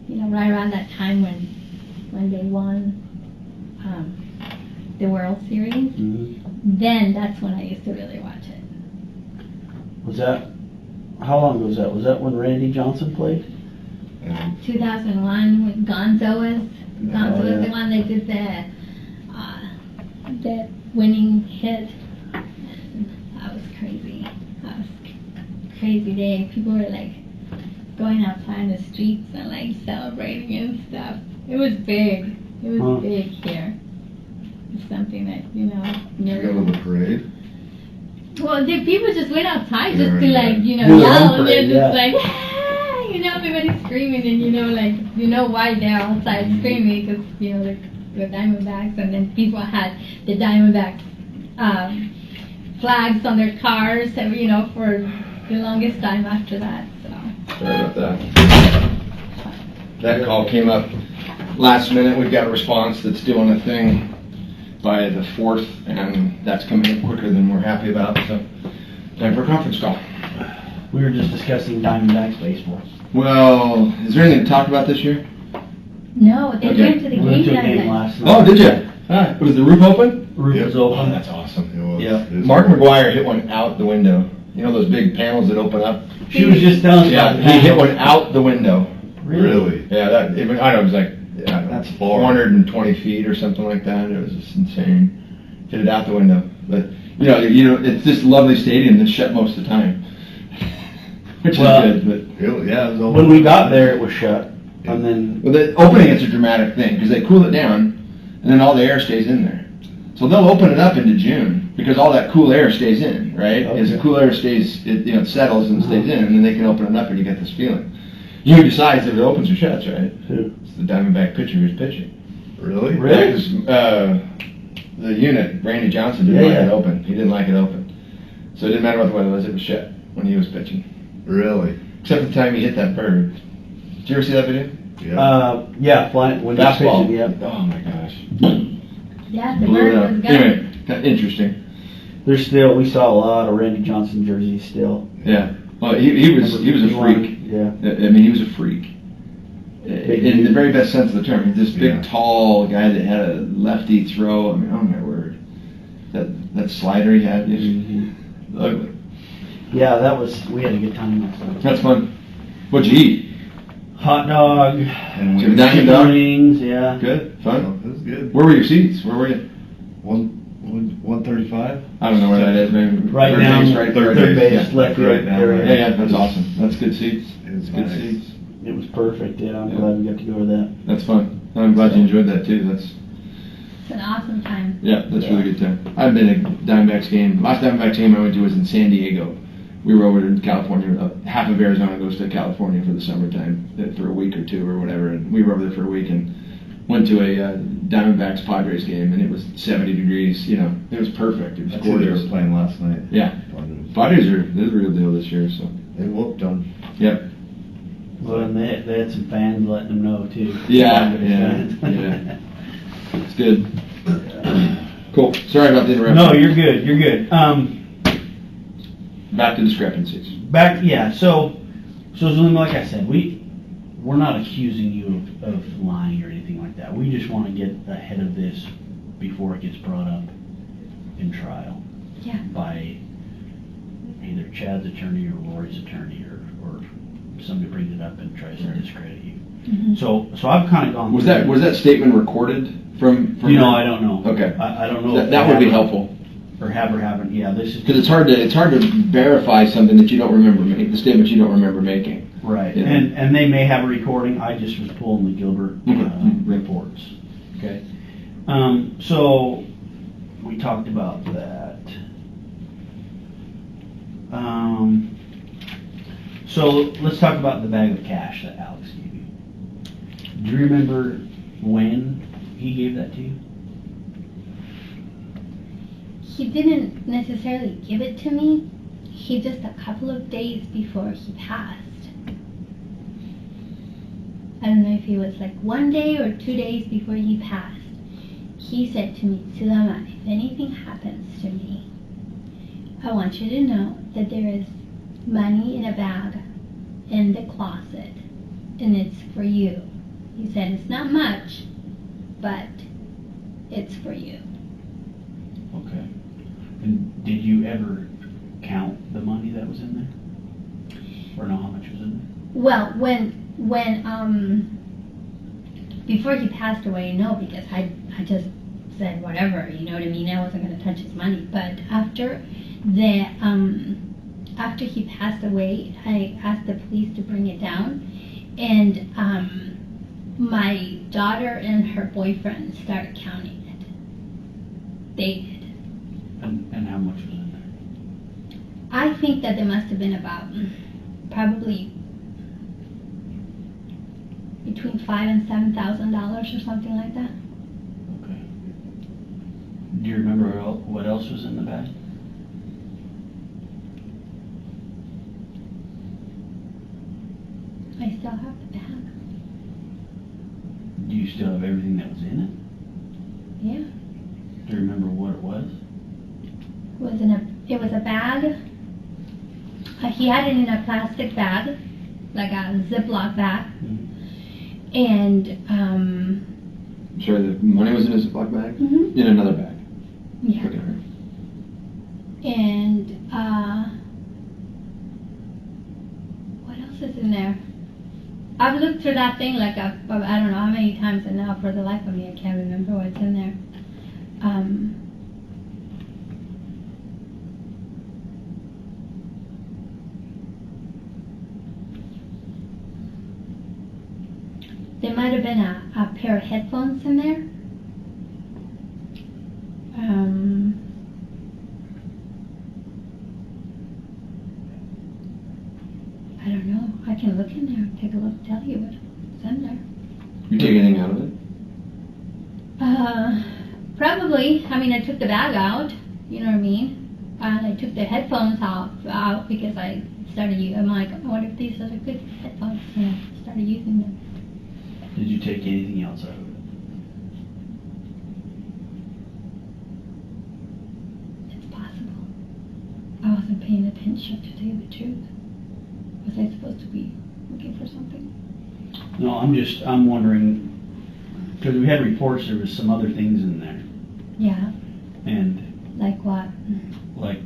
right around that time when they won the World Series, then that's when I used to really watch it. How long ago was that? Was that when Randy Johnson played? 2001, when Gonzo was the one that did the winning hit. That was crazy. That was a crazy day. People were like going outside in the streets and like celebrating and stuff. It was big. It was big here. It's something that, Did you go to the parade? Well, the people just went outside just to Do yell, and parade, they're just like, everybody's screaming, and why they're outside screaming, because the Diamondbacks, and then people had the Diamondback flags on their cars, for the longest time after that. So. Sorry about that. That call came up last minute. We've got a response that's doing a thing by the 4th, and that's coming in quicker than we're happy about. So, time for a conference call. We were just discussing Diamondbacks baseball. Well, is there anything to talk about this year? No, they went to the We went to a game game last last night. Oh, did you? Was the roof open? Roof was Oh, open. that's awesome. It was. Yeah. It's Mark cool. McGuire hit one out the window. Those big panels that open up? She was just telling me about Yeah, he hit one out the window. Really? Yeah, it was like, That's 420 feet or something like that. It was just insane. Hit it out the window. But, it's this lovely stadium that's shut most of the time. Which is good, but... It was open. When we got there, it was shut. And then... Well, the opening is a dramatic thing, because they cool it down, and then all the air stays in there. So they'll open it up into June, because all that cool air stays in, right? Okay. As the cool air stays, it settles and stays in, and then they can open it up and you get this feeling. You decides if it opens or shuts, right? Who? It's the Diamondback pitcher who's pitching. Really? Really? Yeah, 'cause, the unit, Randy Johnson, didn't like it open. He didn't like it open. So it didn't matter what the weather was, it was shit when he was pitching. Really? Except the time he hit that bird. Did you ever see that video? Yeah. Yeah, flying when Fastball. you pitch it, Oh my gosh. Yeah, the Blew bird it up. was gone. Anyway, interesting. we saw a lot of Randy Johnson jerseys still. Yeah. Well, he was a freak. Yeah. I mean, he was a freak. In the very best sense of the term. This big, tall guy that had a lefty throw. I mean, oh my word. That slider he had, ugly. Yeah, we had a good time last night. That's fun. What'd you eat? Hot dog, And Chicken we Diamond dog? wings, yeah. Good? Oh, Fun? it was good. Where were your seats? Where were you? 135. I don't know where that is. Maybe Right third down, base, right? third base, base, yeah, left right field down area. there. Yeah, that's awesome. That's good seats. It was Good nice. seats. It was perfect, yeah. I'm Yeah. glad we got to go to that. That's fun. I'm glad you enjoyed that too. It's an awesome time. That's really good time. I've been at a Diamondbacks game. Last Diamondbacks game I went to was in San Diego. We were over in California. Half of Arizona goes to California for the summertime for a week or two or whatever, and we were over there for a week and went to a Diamondbacks Padres game, and it was 70 degrees. You know, it was perfect. It was That's who they gorgeous. were playing last night. Yeah, Padres are the real deal this year. So They whooped them. yep. Well, and they had some fans letting them know too. Yeah. Fans. It's good. Cool. Sorry about the interruption. No, you're good. You're good. Back to discrepancies. So Zulema, like I said, we're not accusing you of lying or anything like that. We just want to get ahead of this before it gets brought up in trial. Yeah. By either Chad's attorney or Lori's attorney or somebody brings it up and tries to discredit you. Mm-hmm. So I've kind of gone. Was that statement recorded from? You know, I don't know. Okay. I don't know. That, if that they would be have helpful. Or have or haven't. Yeah, this is Because it's hard to verify something that you don't remember making, the statement you don't remember making. right. Yeah. And they may have a recording. I just was pulling the Gilbert reports. Okay. So we talked about that. So let's talk about the bag of cash that Alex gave you. Do you remember when he gave that to you? He didn't necessarily give it to me. He just a couple of days before he passed. I don't know if it was like 1 day or 2 days before he passed. He said to me, Zulema, if anything happens to me, I want you to know that there is money in a bag in the closet, and it's for you. He said it's not much, but it's for you. Okay. And did you ever count the money that was in there? Or know how much was in there? Well, when before he passed away, no, because I just said whatever, you know what I mean? I wasn't going to touch his money. But after he passed away, I asked the police to bring it down, and my daughter and her boyfriend started counting it. They did. And how much was in there? I think that there must have been about probably between $5,000 and $7,000 or something like that. Okay. Do you remember what else was in the bag? I still have the bag. Do you still have everything that was in it? Yeah. Do you remember what it was? It was a bag. He had it in a plastic bag, like a Ziploc bag. And Sorry, the money was in a Ziploc bag? Mhm. In another bag? yeah. Okay, right. And what else is in there? I've looked through that thing like I don't know how many times, and now for the life of me I can't remember what's in there. There might have been a pair of headphones in there. I don't know. I can look in there, take a look, tell you what's in there. You take anything out of it? Probably. I mean, I took the bag out. You know what I mean? And I took the headphones out because I started I'm like, I wonder if these are good headphones. And I started using them. Did you take anything else out of it? It's possible. I wasn't paying attention, to tell you the truth. Was I supposed to be looking for something? No, I'm wondering, because we had reports there was some other things in there. Yeah. And Like what? like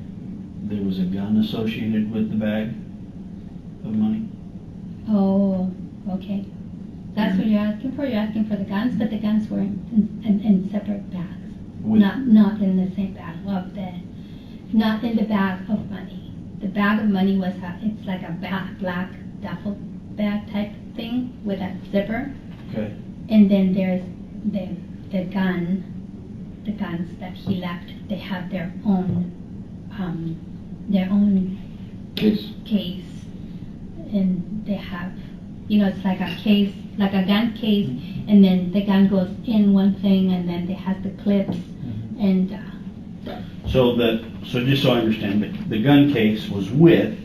there was a gun associated with the bag of money. Oh, okay. That's what you're asking for? You're asking for the guns, but the guns were in separate bags. With- Not in the same bag not in the bag of money. The bag of money was it's like a black duffel bag type thing with a zipper. Okay. And then there's the guns that he left. They have their own case, and they have, it's like a case, like a gun case, and then the gun goes in one thing, and then they have the clips, and So just so I understand, the gun case was with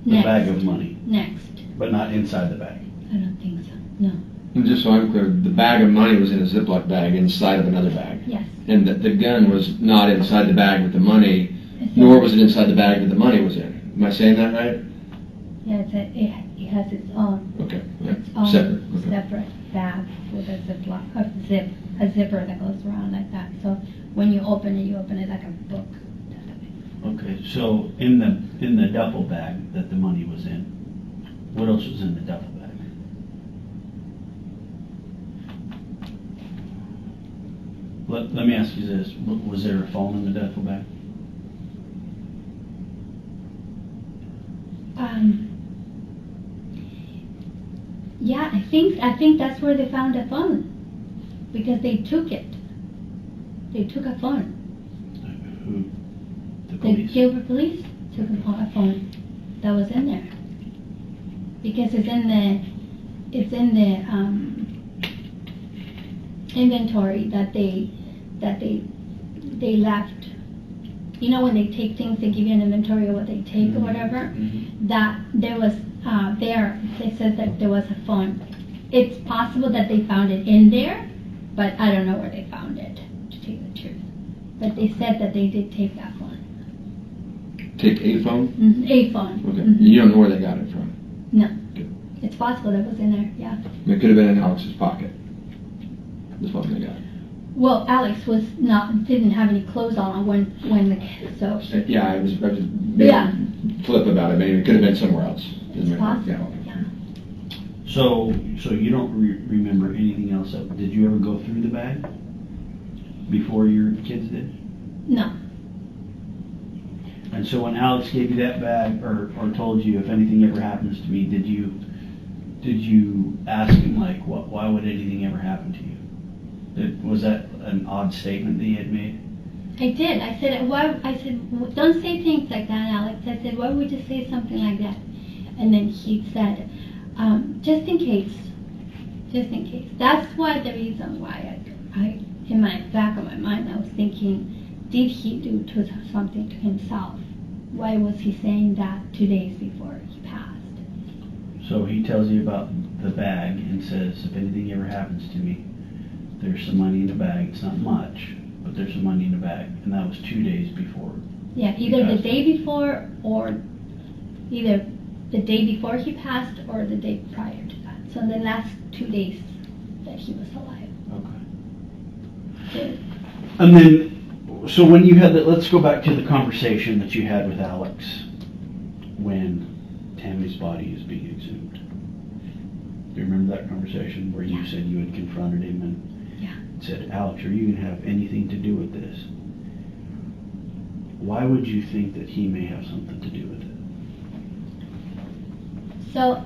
the next, bag of money, next. but not inside the bag. I don't think so. No. And just so I'm clear, the bag of money was in a Ziploc bag inside of another bag. Yes. And the gun was not inside the bag with the money, nor was it inside the bag that the money was in. Am I saying that right? Yeah, it has its own. Okay. Yeah. Its own Separate. Okay. separate bag with a zipper that goes around like that. So when you open it like a book. Okay, so in the duffel bag that the money was in, what else was in the duffel bag? Let me ask you this, was there a phone in the duffel bag? Yeah, I think that's where they found a phone, because they took it. They took a phone. Who? The The police? Gilbert police took a phone that was in there, because it's in the inventory that they left. When they take things, they give you an inventory of what they take or whatever. Mhm. That there was they said that there was a phone. It's possible that they found it in there, but I don't know where they found it, to tell you the truth. But they said that they did take that phone. Take a phone? A phone. Okay. Mhm. You don't know where they got it from? No. Good. It's possible that was in there, yeah. It could have been in Alex's pocket. The phone they got. Well, Alex didn't have any clothes on when so Yeah, I was being Yeah. flip about it. Maybe it could have been somewhere else. it's possible, yeah. So you don't remember anything else? Did you ever go through the bag before your kids did? No. And so when Alex gave you that bag, or told you if anything ever happens to me, did you ask him like, why would anything ever happen to you? Was that an odd statement that he had made? I did. I said, don't say things like that, Alex. I said, why would you say something like that? And then he said, just in case. Just in case. That's why the reason why I in my back of my mind, I was thinking, did he do something to himself? Why was he saying that 2 days before he passed? So he tells you about the bag and says, if anything ever happens to me, there's some money in the bag. It's not much, but there's some money in the bag. And that was 2 days before. Yeah, either the day before or either the day before he passed or the day prior to that. So in the last 2 days that he was alive. Okay. And then, so when you had that, let's go back to the conversation that you had with Alex when Tammy's body is being exhumed. Do you remember that conversation where you said you had confronted him and said, Alex, are you going to have anything to do with this? Why would you think that he may have something to do with it? So,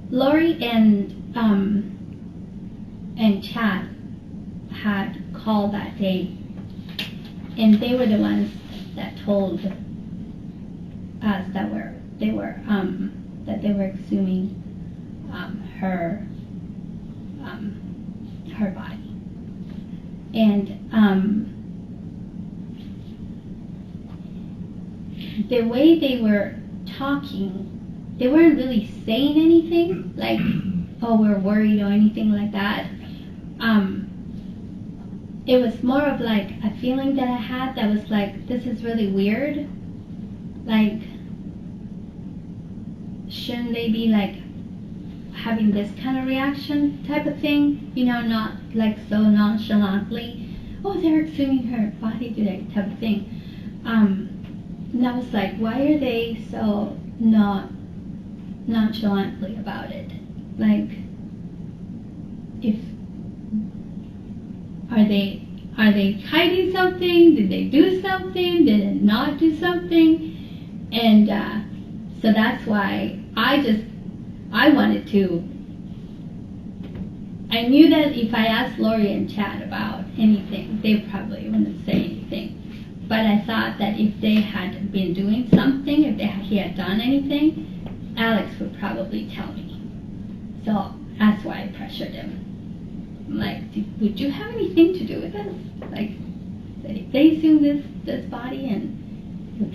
Lori and Chad had called that day, and they were the ones that told us that they were exhuming her body. And the way they were talking, they weren't really saying anything like, oh, we're worried or anything like that. It was more of like a feeling that I had that was like, this is really weird. Like, shouldn't they be like having this kind of reaction type of thing? You know, not like so nonchalantly, oh, they're exhuming her body today type of thing. And I was like, why are they so not nonchalantly about it? Like, if are they hiding something? Did they do something? Did they not do something? And so that's why I wanted to. I knew that if I asked Lori and Chad about anything, they probably wouldn't say anything. But I thought that if they had been doing something, if he had done anything, Alex would probably tell me. So that's why I pressured him. I'm like, would you have anything to do with this? Like, if they assume this body, and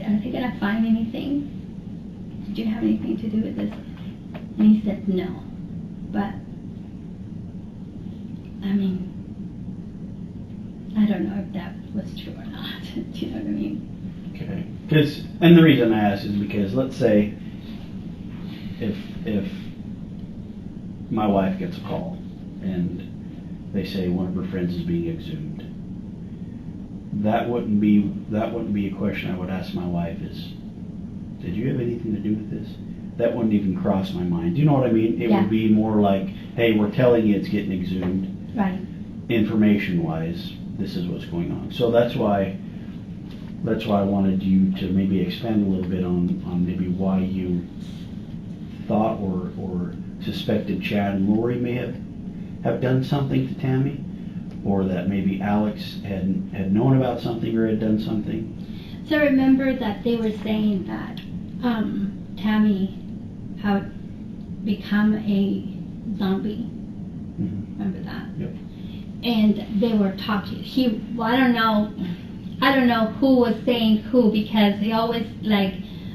are they gonna find anything? Did you have anything to do with this? And he said no. But I mean, I don't know if that was true or not. Do you know what I mean? Okay. And the reason I ask is because, let's say if my wife gets a call and they say one of her friends is being exhumed, that wouldn't be a question I would ask my wife is, did you have anything to do with this? That wouldn't even cross my mind. Do you know what I mean? It would be more like, hey, we're telling you it's getting exhumed. Right. Information-wise, this is what's going on. So that's why I wanted you to maybe expand a little bit on maybe why you thought or suspected Chad and Lori may have done something to Tammy, or that maybe Alex had known about something or had done something. So remember that they were saying that Tammy had become a zombie. Mm-hmm. Remember that? Yep. And they were talking. I don't know who was saying who, because they always like,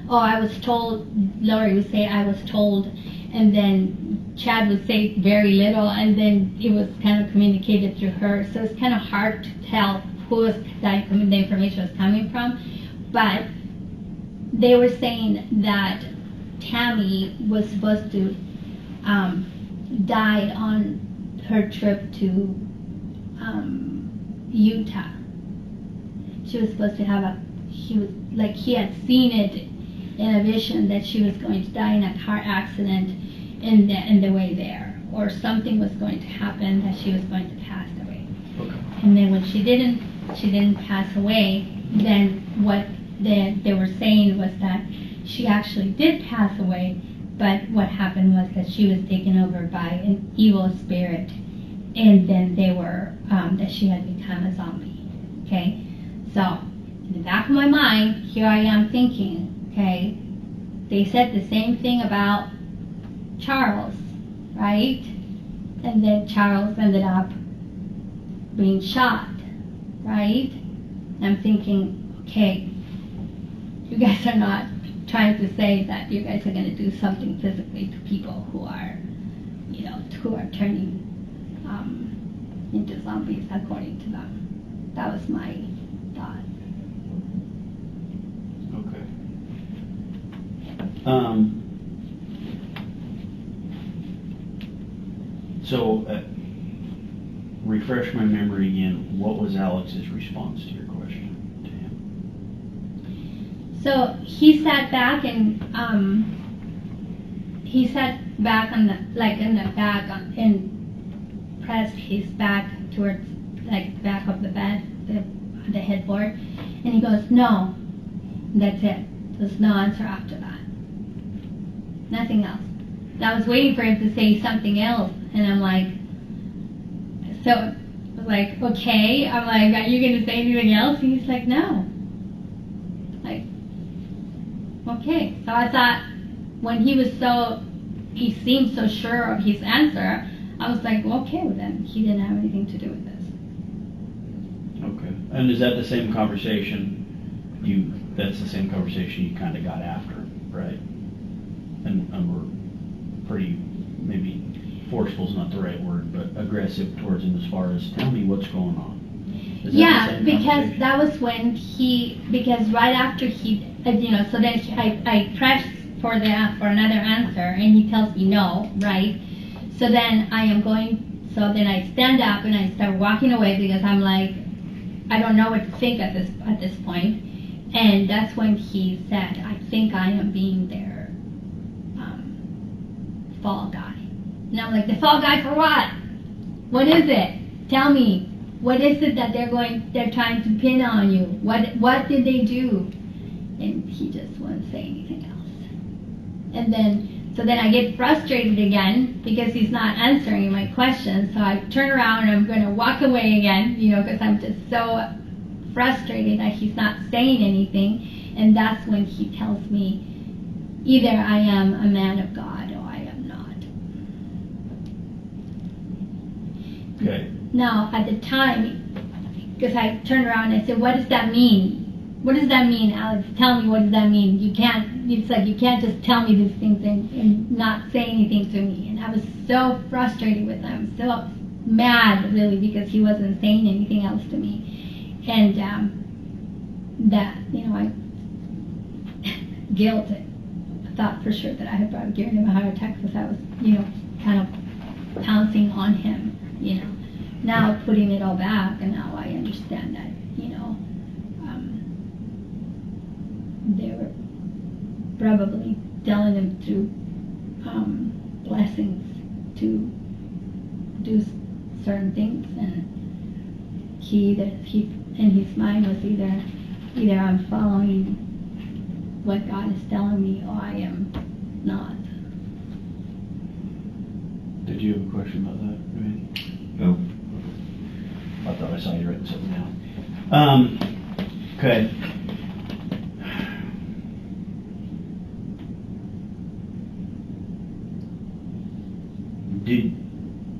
oh, I was told. Lori would say, I was told, and then Chad would say very little, and then it was kind of communicated through her. So it's kind of hard to tell who the information was coming from. But they were saying that Tammy was supposed to die on her trip to Utah. She was supposed to have he had seen it in a vision that she was going to die in a car accident in the way there, or something was going to happen that she was going to pass away. Okay. And then when she didn't pass away, then what they were saying was that she actually did pass away, but what happened was that she was taken over by an evil spirit, and then they were that she had become a zombie. Okay, so in the back of my mind, here I am thinking, okay, they said the same thing about Charles, right? And then Charles ended up being shot, right? And I'm thinking, okay, you guys are not trying to say that you guys are going to do something physically to people who are, who are turning into zombies according to them. That was my thought. Okay. So, refresh my memory again. What was Alex's response to your question to him? So he sat back and and pressed his back towards back of the bed, the headboard, and he goes, "No." And that's it. There's no answer after that. Nothing else. I was waiting for him to say something else, and I'm like, okay. I'm like, are you going to say anything else? And he's like, no. Like, okay. So I thought when he seemed so sure of his answer, I was like, well, okay, well then he didn't have anything to do with this. Okay. And is that the same conversation that's the same conversation you kind of got after, right? And we're pretty, maybe forceful is not the right word, but aggressive towards him as far as, tell me what's going on. Is that the Yeah, same because conversation? that was when because right after so then I pressed for another answer, and he tells me no, right? So then then I stand up and I start walking away because I'm like, I don't know what to think at this point. And that's when he said, I think I am being their fall guy. And I'm like, the fall guy for what? What is it? Tell me. What is it that they're trying to pin on you? What did they do? And he just wouldn't say anything else. And then I get frustrated again because he's not answering my questions. So I turn around and I'm going to walk away again, because I'm just so frustrated that he's not saying anything. And that's when he tells me, either I am a man of God or I am not. Okay. Now, at the time, because I turned around and I said, what does that mean? What does that mean, Alex? Tell me, what does that mean? It's like you can't just tell me these things and not say anything to me. And I was so frustrated with him, so mad, really, because he wasn't saying anything else to me. And I guilt it. I thought for sure that I had probably given him a heart attack because I was, kind of pouncing on him, Now putting it all back, and now I understand that, they were probably telling him through blessings to do certain things, and he in his mind was either I'm following what God is telling me or I am not. Did you have a question about that, Randy? No. I thought I saw you writing something down. Okay.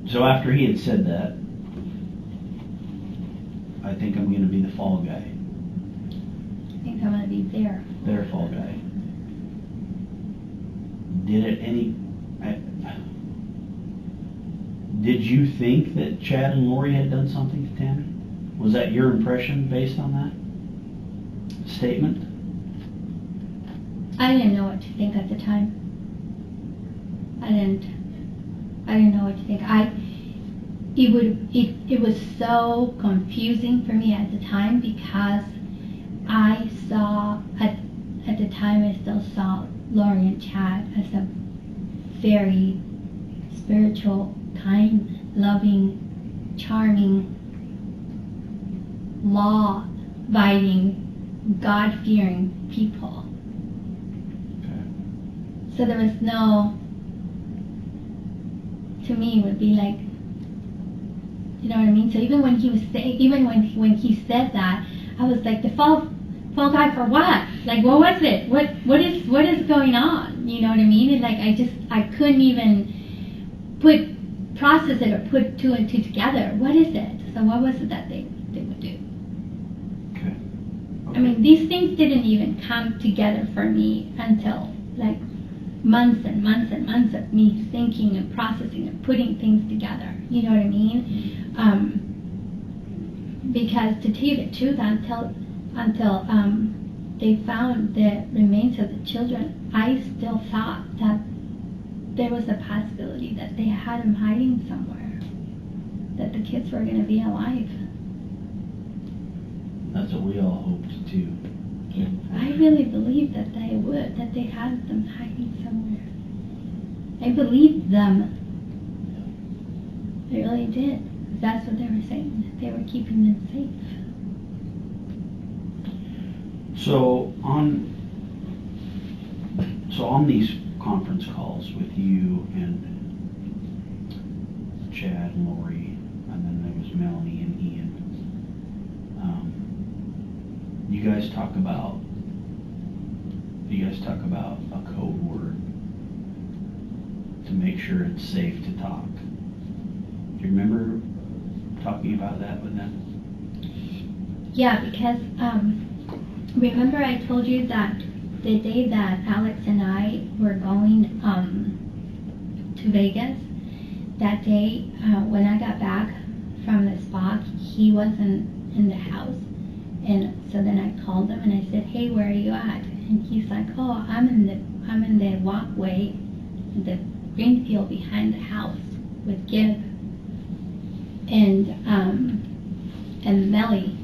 So after he had said that, I think I'm going to be the fall guy. I think I'm going to be Their fall guy. Did you think that Chad and Lori had done something to Tammy? Was that your impression based on that statement? I didn't know what to think at the time. I didn't know what to think. It was so confusing for me at the time because I saw at the time I still saw Lori and Chad as a very spiritual, kind, loving, charming, law-abiding, God-fearing people. Okay. So there was no, to me, it would be like, you know what I mean? So even when he was saying, when he said that, I was like, the fall guy for what? Like, what was it? What is going on? You know what I mean? And like, I couldn't even process it or put two and two together. What is it? So what was it that they would do? Okay. I mean, these things didn't even come together for me until like months and months and months of me thinking and processing and putting things together. You know what I mean? Because to tell you the truth, until they found the remains of the children, I still thought that there was a possibility that they had them hiding somewhere, that the kids were going to be alive. That's what we all hoped too. Yeah. I really believed that they had them hiding somewhere. I believed them. I really did. That's what they were saying, that they were keeping them safe. So on these conference calls with you and Chad and Lori, and then there was Melanie and Ian, you guys talk about a code word to make sure it's safe to talk. Do you remember talking about that with them? Yeah, because remember I told you that the day that Alex and I were going to Vegas, that day when I got back from the spa, he wasn't in the house. And so then I called him and I said, hey, where are you at? And he's like, oh, I'm in the walkway, the green field behind the house with Gib and Melly.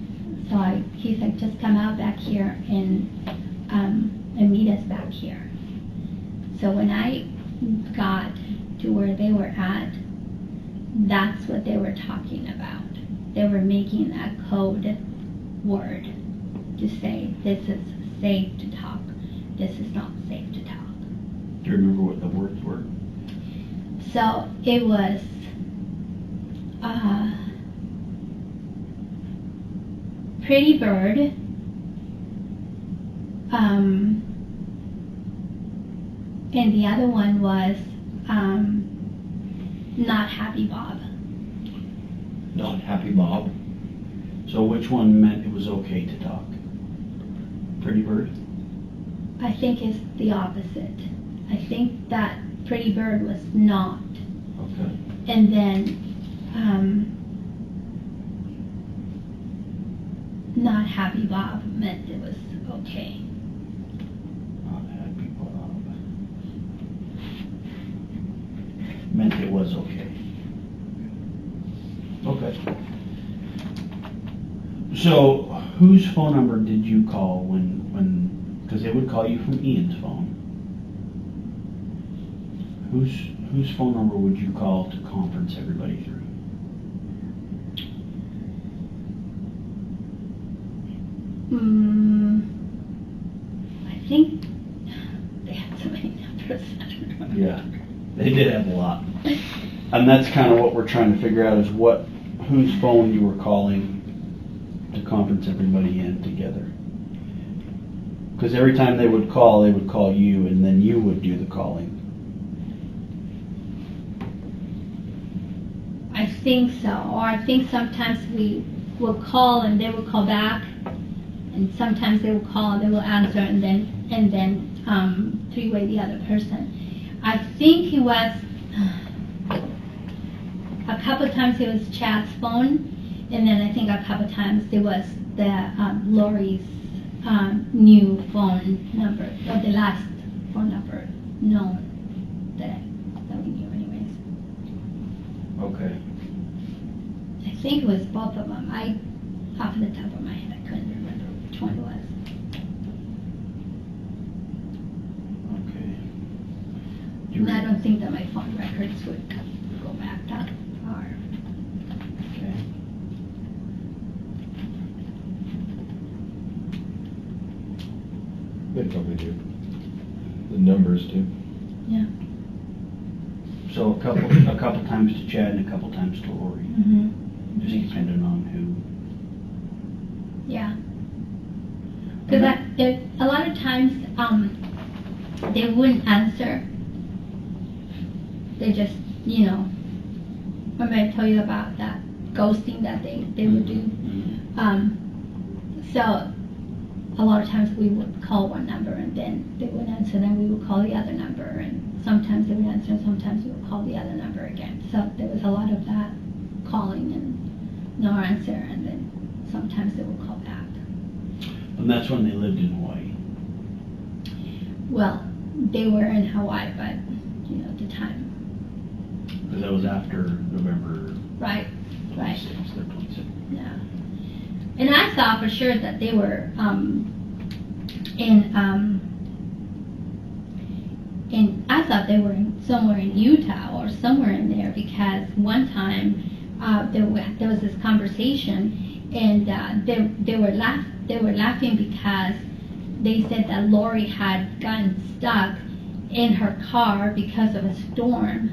So he's like, just come out back here and meet us back here. So when I got to where they were at, that's what they were talking about. They were making a code word to say, this is safe to talk, this is not safe to talk. Do you remember what the words were? So it was pretty bird, and the other one was not happy Bob. Not happy Bob. So which one meant it was okay to talk? Pretty bird? I think it's the opposite. I think that pretty bird was not. Okay. And then not happy Bob meant it was okay. Not happy Bob. Meant it was okay. Okay. So, whose phone number did you call because they would call you from Ian's phone. Whose phone number would you call to conference everybody through? I think they had so many numbers. I don't remember. Yeah, they did have a lot. And that's kind of what we're trying to figure out is whose phone you were calling to conference everybody in together. Because every time they would call you, and then you would do the calling. I think so. Or I think sometimes we will call and they will call back, and sometimes they will call and they will answer, and then three-way the other person. I think it was a couple of times it was Chad's phone, and then I think a couple of times it was the Lori's new phone number, or the last phone number known that we knew anyways. Okay. I think it was both of them. Off the top of my head, I couldn't remember which one it was. Okay. And I don't think that my phone records would go back that far. Okay. They probably do. The numbers do. Yeah. So a couple times to Chad and a couple times to Lori. Mm-hmm. Just depending on who. Yeah. Because a lot of times they wouldn't answer. They just, remember I told you about that ghosting that they would do. Mm-hmm. So a lot of times we would call one number and then they wouldn't answer, then we would call the other number, and sometimes they would answer and sometimes we would call the other number again. So there was a lot of that calling and no answer, and then sometimes they would call back. And that's when they lived in Hawaii. Well, they were in Hawaii, but at the time. Because that was after November Right. 26th or 27th. Yeah. And I saw for sure that they were I thought they were somewhere in Utah or somewhere in there, because one time there was this conversation, and they were laughing because they said that Lori had gotten stuck in her car because of a storm,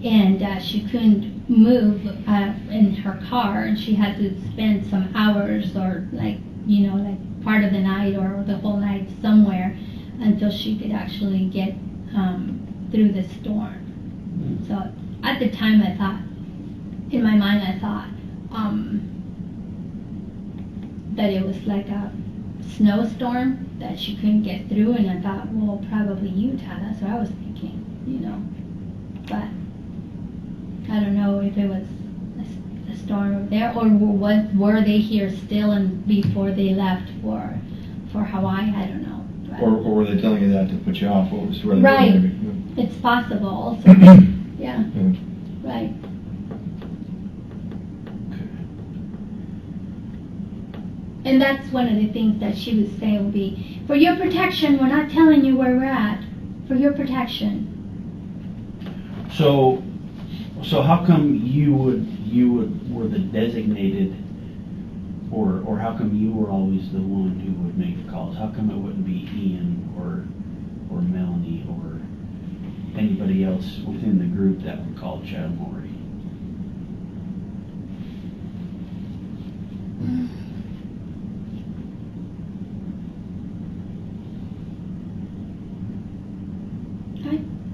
and she couldn't move in her car, and she had to spend some hours or like part of the night or the whole night somewhere until she could actually get through the storm. So at the time in my mind I thought that it was like a snowstorm that she couldn't get through, and I thought, well, probably Utah. That's what I was thinking, But I don't know if it was a storm over there, or were they here still and before they left for Hawaii? I don't know. But Or were they telling you that to put you off? What was where they right. were maybe? It's possible also. Yeah. Right. And that's one of the things that she was saying would be, for your protection, we're not telling you where we're at. For your protection. So how come you were the designated, or how come you were always the one who would make the calls? How come it wouldn't be Ian or Melanie or anybody else within the group that would call Chad Maury?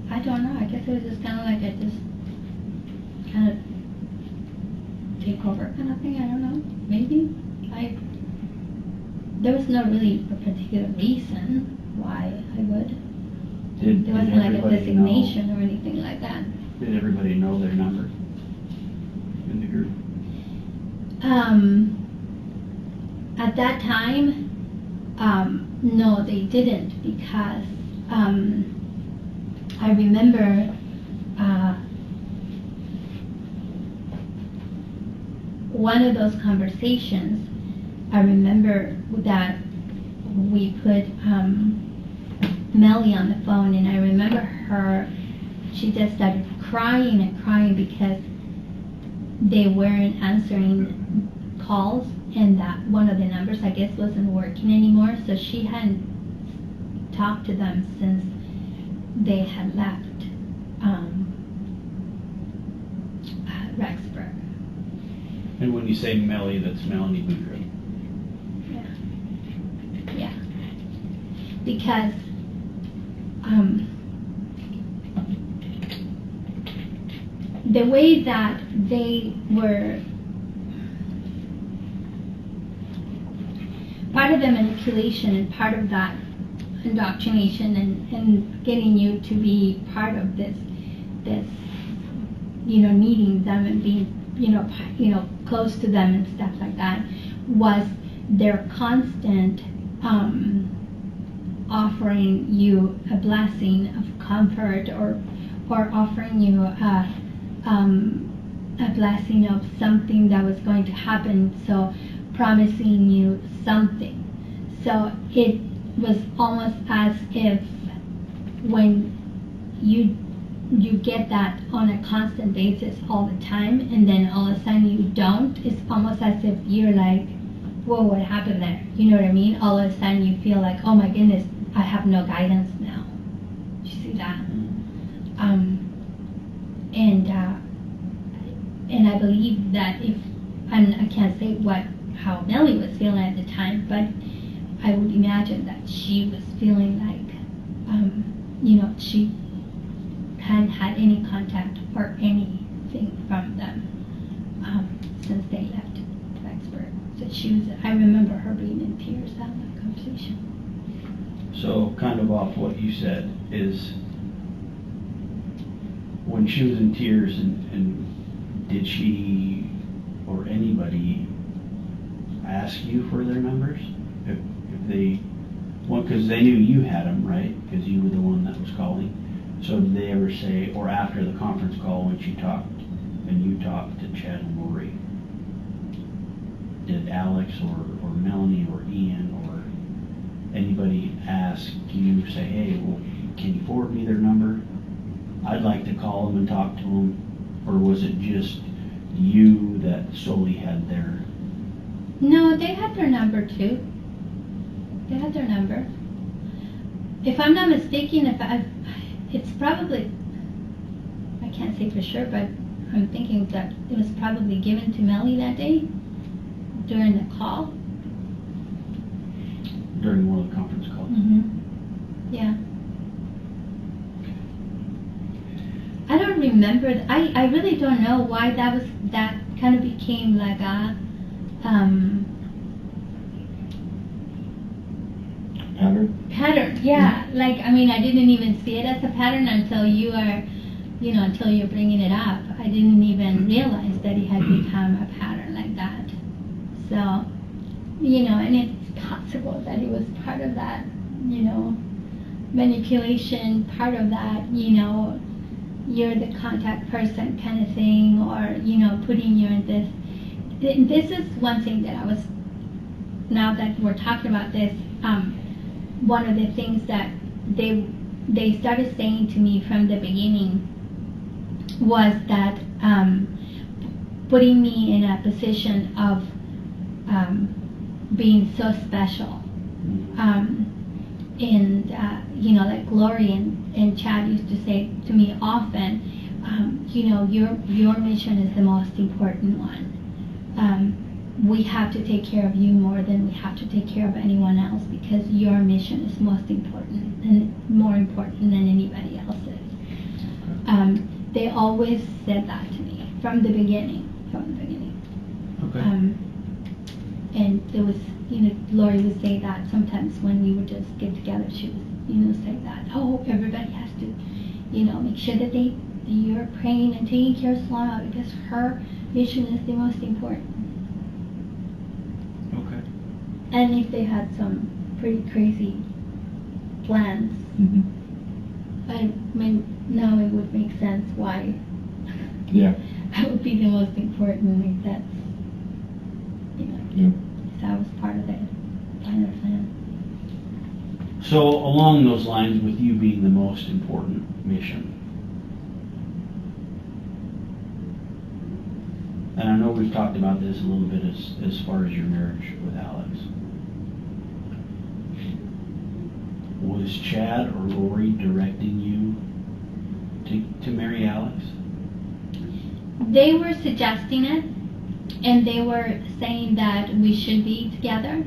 I don't know. I guess it was just kind of like a kind of take over kind of thing. I don't know. Maybe. There was no really a particular reason why I would. There wasn't like a designation or anything like that. Did everybody know their number in the group? At that time, no, they didn't, because I remember one of those conversations. I remember that we put Melly on the phone, and I remember her, she just started crying and crying because they weren't answering calls, and that one of the numbers, I guess, wasn't working anymore. So she hadn't talked to them since they had left Rexburg. And when you say Melly, that's Melanie Boudreaux. Yeah. Because the way that they were, part of the manipulation and part of that indoctrination and getting you to be part of this needing them and being close to them and stuff like that, was their constant offering you a blessing of comfort, or offering you a blessing of something that was going to happen, so promising you something. So it was almost as if when you get that on a constant basis all the time, and then all of a sudden you don't, it's almost as if you're like, whoa, what happened there? You know what I mean? All of a sudden you feel like, oh my goodness, I have no guidance now. You see that? And I believe that and I can't say how Melly was feeling at the time, but I would imagine that she was feeling like, she hadn't had any contact or anything from them since they left Rexburg. So I remember her being in tears out of that conversation. So kind of off what you said is, when she was in tears, and did she or anybody ask you for their numbers? If they, because they knew you had them, right? Because you were the one that was calling. So did they ever say, or after the conference call when you talked to Chad and Lori, did Alex or Melanie or Ian or anybody ask you, say, hey, well, can you forward me their number? I'd like to call them and talk to them. Or was it just you that solely had their? No, they had their number too. They had their number. If I'm not mistaken, it's probably, I can't say for sure, but I'm thinking that it was probably given to Melly that day during the call. During one of the conference calls? Mm-hmm. Yeah. I don't remember. I really don't know why that kind of became like a Pattern? Yeah. Like, I mean, I didn't even see it as a pattern until until you're bringing it up. I didn't even realize that it had become a pattern like that. So, and it's possible that it was part of that, manipulation, part of that, you're the contact person kind of thing, or, putting you in this. This is one thing that now that we're talking about this, one of the things that they started saying to me from the beginning was that putting me in a position of being so special. Like Glory and Chad used to say to me often, your mission is the most important one. We have to take care of you more than we have to take care of anyone else, because your mission is most important and more important than anybody else's. They always said that to me from the beginning. Okay. And there was, Lori would say that sometimes when we would just get together, she would, say that, oh, everybody has to, make sure that you're praying and taking care of Zulema, because her mission is the most important. Okay. And if they had some pretty crazy plans, I mean, now it would make sense why. Yeah. That would be the most important, if that's, Yeah. that was part of the final plan. So along those lines, with you being the most important mission, and I know we've talked about this a little bit as far as your marriage with Alex, was Chad or Lori directing you to marry Alex? They were suggesting it, and they were saying that we should be together.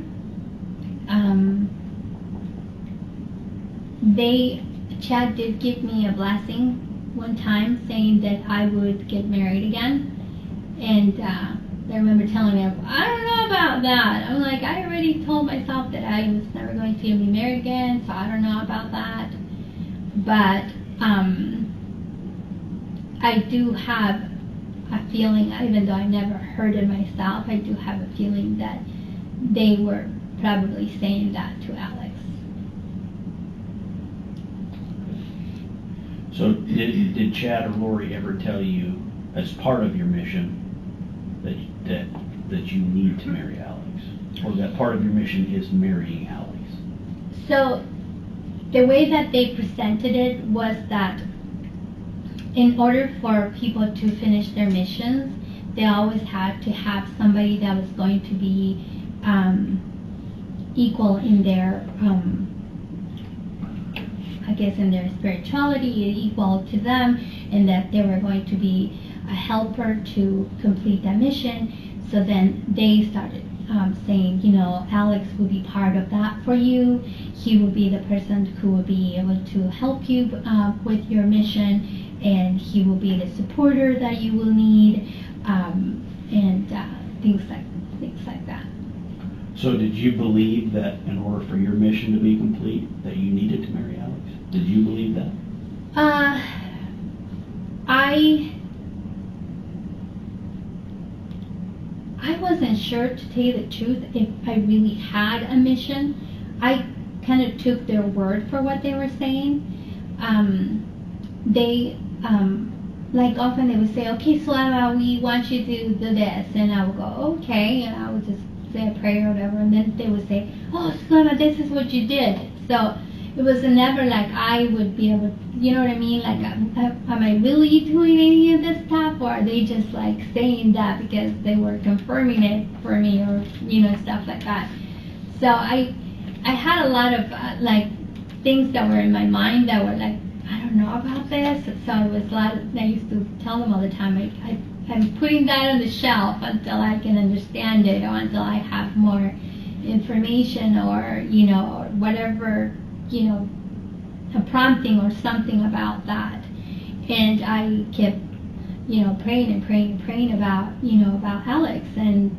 Chad did give me a blessing one time, saying that I would get married again. And I remember telling him, I don't know about that. I'm like, I already told myself that I was never going to be married again, so I don't know about that. But I do have a feeling, even though I never heard it myself, I do have a feeling that they were probably saying that to Alex. So did Chad or Lori ever tell you, as part of your mission, that you need to marry Alex, or that part of your mission is marrying Alex? So the way that they presented it was that in order for people to finish their missions, they always had to have somebody that was going to be equal in their, in their spirituality, equal to them, and that they were going to be a helper to complete that mission. So then they started saying, Alex will be part of that for you. He will be the person who will be able to help you with your mission, and he will be the supporter that you will need, and things like that. So did you believe that in order for your mission to be complete, that you needed to marry Alex? Did you believe that? I wasn't sure, to tell you the truth, if I really had a mission. I kind of took their word for what they were saying. Like often they would say, okay, Zulema, we want you to do this. And I would go, okay. And I would just say a prayer or whatever. And then they would say, oh, Zulema, this is what you did. So it was never like I would be able, you know what I mean? Like, am I really doing any of this stuff? Or are they just like saying that because they were confirming it for me, or, stuff like that. So I had a lot of things that were in my mind that were like, I don't know about this. So it was a lot of, I used to tell them all the time, I'm putting that on the shelf until I can understand it, or until I have more information, or, or whatever, a prompting or something about that. And I kept, praying and praying and praying about, about Alex. And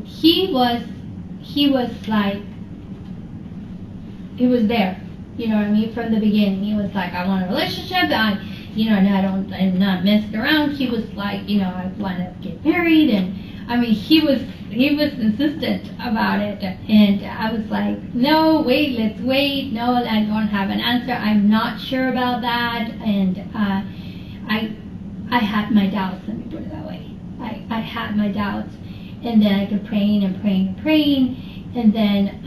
he was like, he was there. You know what I mean? From the beginning, he was like, I want a relationship. And I'm not messing around. He was like, I want to get married, and I mean, he was insistent about it, and I was like, no, wait, let's wait. No, I don't have an answer. I'm not sure about that, and I had my doubts. Let me put it that way. I had my doubts, and then I kept praying and praying and praying, and then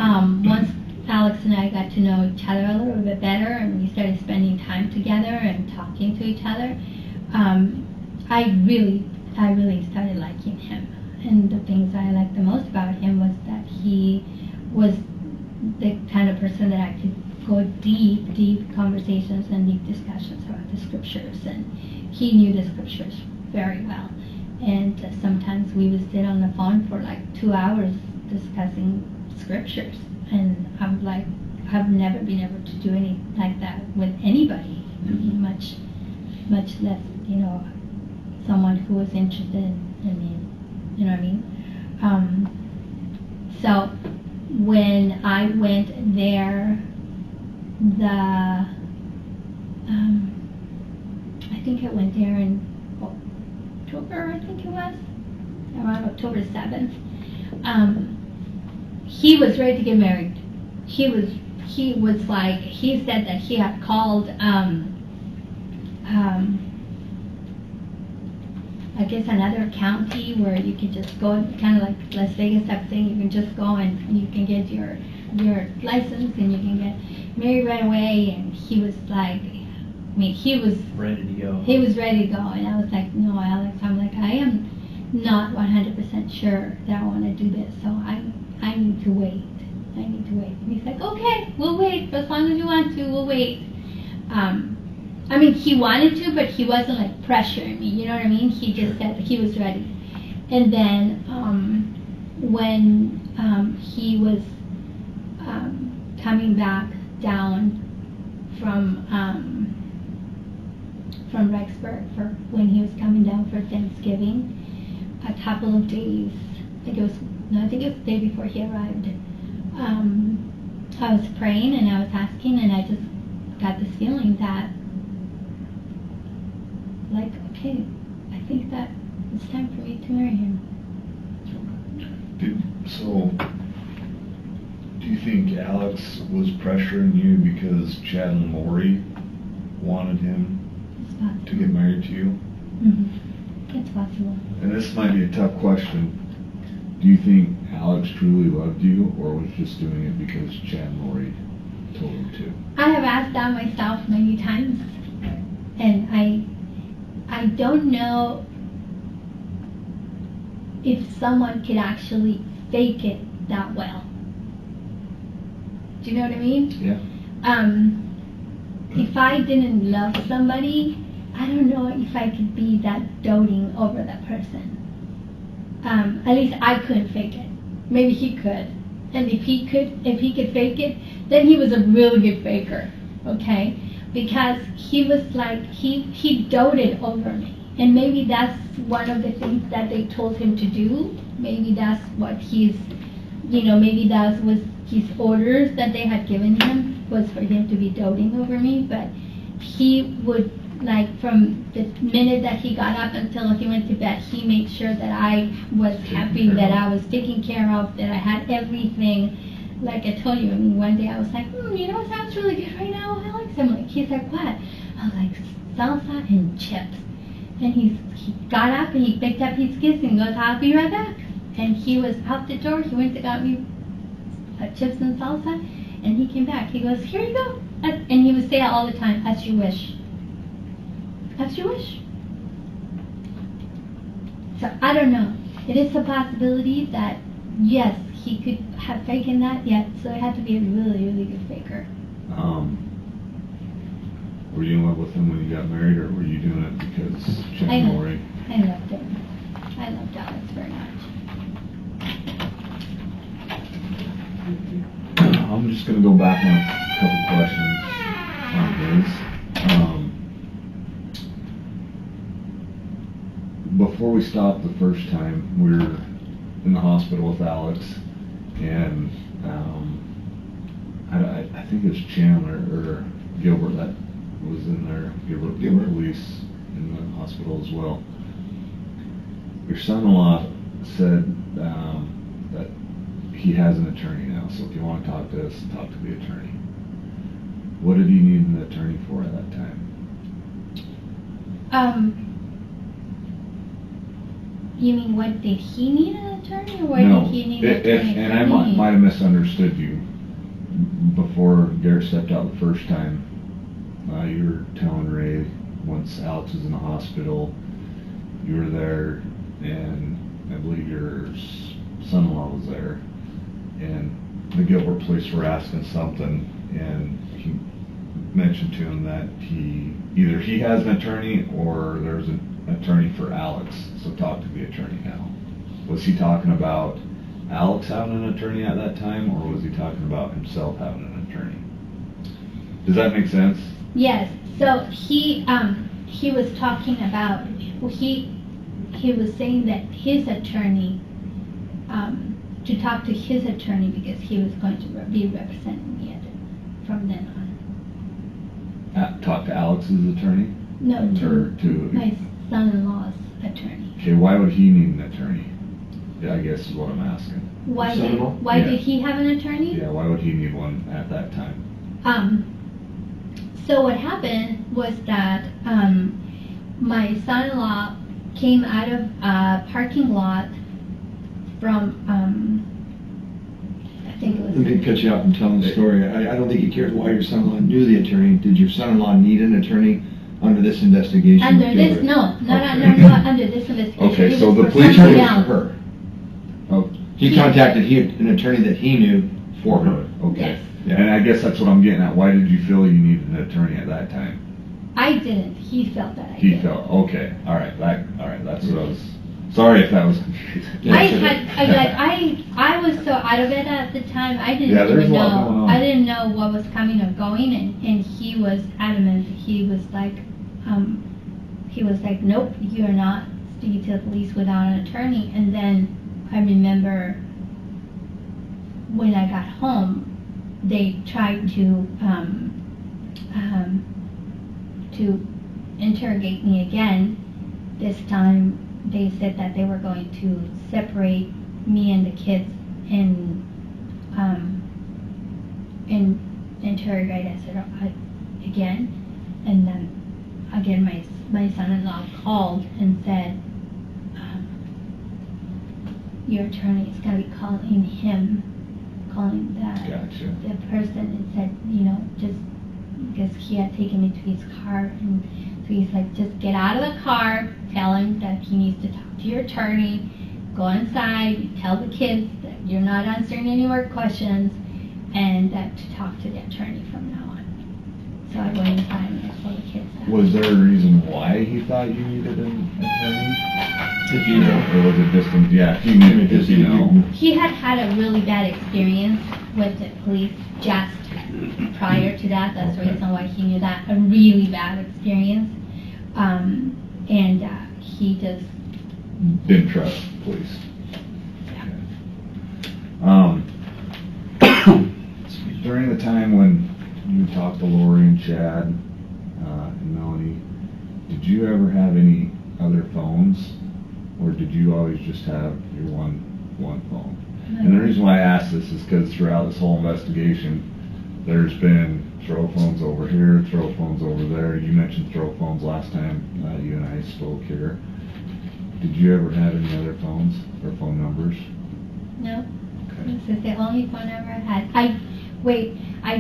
once Alex and I got to know each other a little bit better, and we started spending time together and talking to each other, I really started liking him. And the things I liked the most about him was that he was the kind of person that I could go deep conversations and deep discussions about the scriptures, and he knew the scriptures very well. And sometimes we would sit on the phone for like 2 hours discussing scriptures, and I'm like, I've never been able to do anything like that with anybody. I mean, much less, someone who was interested in me. You know what I mean? So when I went there, I think I went there in October, I think it was, around October 7th. He was ready to get married. He was like, he said that he had called, I guess another county where you could just go, kind of like Las Vegas type thing. You can just go and you can get your license and you can get married right away. And he was like, he was ready to go. He was ready to go, and I was like, no, Alex. I'm like, I am not 100% sure that I want to do this, so I need to wait. I need to wait. And he's like, okay, we'll wait for as long as you want to. We'll wait. I mean, he wanted to, but he wasn't like pressuring me. You know what I mean? He just said that he was ready. And then when he was coming back down from Rexburg for when he was coming down for Thanksgiving, a couple of days, I think it was the day before he arrived. I was praying and I was asking, and I just got this feeling that, like, okay, I think that it's time for me to marry him. Do you think Alex was pressuring you because Chad and Lori wanted him to get married to you? Mm-hmm. It's possible. And this might be a tough question. Do you think Alex truly loved you, or was just doing it because Chad and Lori told him to? I have asked that myself many times, and I don't know if someone could actually fake it that well. Do you know what I mean? Yeah. If I didn't love somebody, I don't know if I could be that doting over that person. At least I couldn't fake it. Maybe he could. And if he could fake it, then he was a really good faker, okay? Because he was like, he doted over me. And maybe that's one of the things that they told him to do. Maybe that's what maybe that was his orders that they had given him, was for him to be doting over me. But he would, like, from the minute that he got up until he went to bed, he made sure that I was happy, that I was taken care of, that I had everything. Like I told you, I mean, one day I was like, what sounds really good right now, Alex? I'm like, he's like, what? I was like, salsa and chips. And he got up and he picked up his kids and goes, I'll be right back. And he was out the door. He went and got me chips and salsa, and he came back. He goes, here you go. And he would say it all the time, as you wish. As you wish. So I don't know. It is a possibility that, yes, he could have faken that, yes. So it had to be a really, really good faker. Were you in love with him when you got married, or were you doing it because Chad and Lori? I loved him. I loved Alex very much. I'm just going to go back on a couple questions on this. Before we stopped the first time, we were in the hospital with Alex, and I think it's Chandler or Gilbert that was in there. Gilbert police in the hospital as well. Your son-in-law said that he has an attorney now, so if you want to talk to us, talk to the attorney. What did he need an attorney for at that time? You mean what did he need an attorney, or what No, did he need an attorney? and I might have misunderstood you before Garrett stepped out the first time. You were telling Ray once Alex was in the hospital, you were there, and I believe your son-in-law was there, and the Gilbert police were asking something, and he mentioned to him that either he has an attorney or there's an attorney for Alex, so talk to the attorney now. Was he talking about Alex having an attorney at that time, or was he talking about himself having an attorney? Does that make sense? Yes. So he was talking about, he was saying that his attorney, to talk to his attorney because he was going to be representing me from then on. Talk to Alex's attorney? No, Or to my son-in-law's attorney. Okay, why would he need an attorney? Yeah, I guess is what I'm asking. Why Yeah. did he have an attorney? Yeah, why would he need one at that time? So what happened was that my son-in-law came out of a parking lot from, I think it was... Let me cut you off and tell the story. I don't think he cares why your son-in-law knew the attorney. Did your son-in-law need an attorney under this investigation? Under this, no, not Okay. under this investigation. Okay, It so was the for police something attorney was for else. her. Oh, He contacted an attorney that he knew for her. okay. Yes. And I guess that's what I'm getting at. Why did you feel you needed an attorney at that time? I didn't. He felt that I He did. felt, okay, all right, that's what I was, sorry if that was confusing. I was so out of it at the time. I didn't Yeah, there's even a lot going know. on. I didn't know what was coming or going, and he was adamant. He was like, nope, you're not speaking to the police without an attorney. And then I remember when I got home, they tried to interrogate me again. This time they said that they were going to separate me and the kids and interrogate us again. And then again my son-in-law called and said, your attorney is going to be calling Gotcha. the person, and said, just because he had taken me to his car, and so he's like, just get out of the car, tell him that he needs to talk to your attorney, go inside, tell the kids that you're not answering any more questions, and that to talk to the attorney from now on. So I went inside and I told the kids that. Was there a reason why he thought you needed an attorney? Did you know? Or was it just, yeah, he knew, did you know? He had a really bad experience with the police just prior to that. That's the Okay. reason why he knew that. A really bad experience. And he just... Didn't trust police. Yeah. During the time when you talked to Lori and Chad and Melanie, did you ever have any other phones, or did you always just have your one phone? And the reason why I ask this is because throughout this whole investigation, there's been throw phones over here, throw phones over there. You mentioned throw phones last time you and I spoke here. Did you ever have any other phones or phone numbers? No. Okay. This is the only phone I ever had. I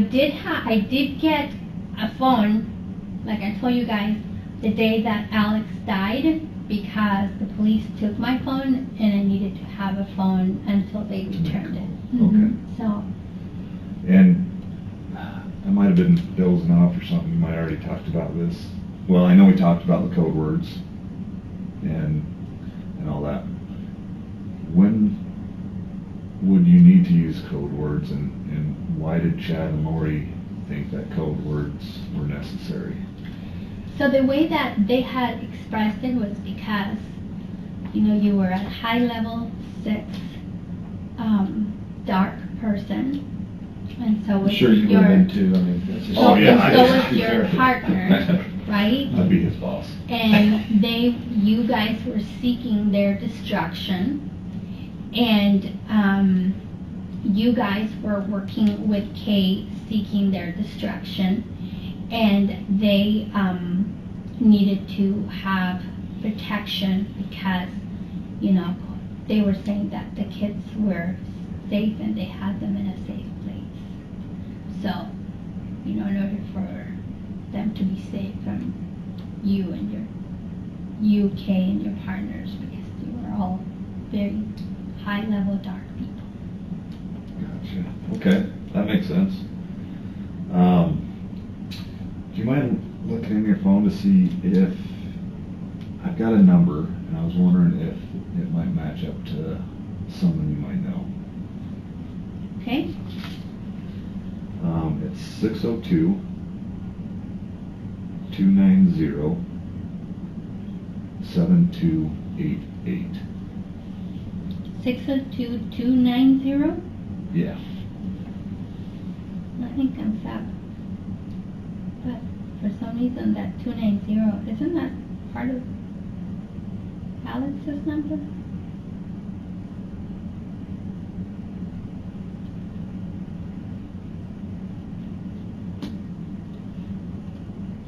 did get a phone, like I told you guys, the day that Alex died, because the police took my phone and I needed to have a phone until they returned it. Okay. So, And I might have been dozing off or something. You might have already talked about this. Well, I know we talked about the code words and all that. When would you need to use code words, and why did Chad and Lori think that code words were necessary? so the way that they had expressed it was because, you were a high level 6 dark person, And so I'm was sure you your, live in too, I mean, that's just. Oh, yeah, and so I- was your partner, right? I'd be his boss. And you guys were seeking their destruction, and you guys were working with Kay seeking their destruction, and they needed to have protection because, they were saying that the kids were safe and they had them in a safe place. So, in order for them to be safe from you and your UK and your partners, because you were all very high-level dark people. Gotcha. Okay, that makes sense. Do you mind looking in your phone to see if I've got a number, and I was wondering if it might match up to someone you might know. Okay? It's 602-290-7288. 602-290? Yeah. Nothing comes up. But for some reason that 290, isn't that part of Alex's number?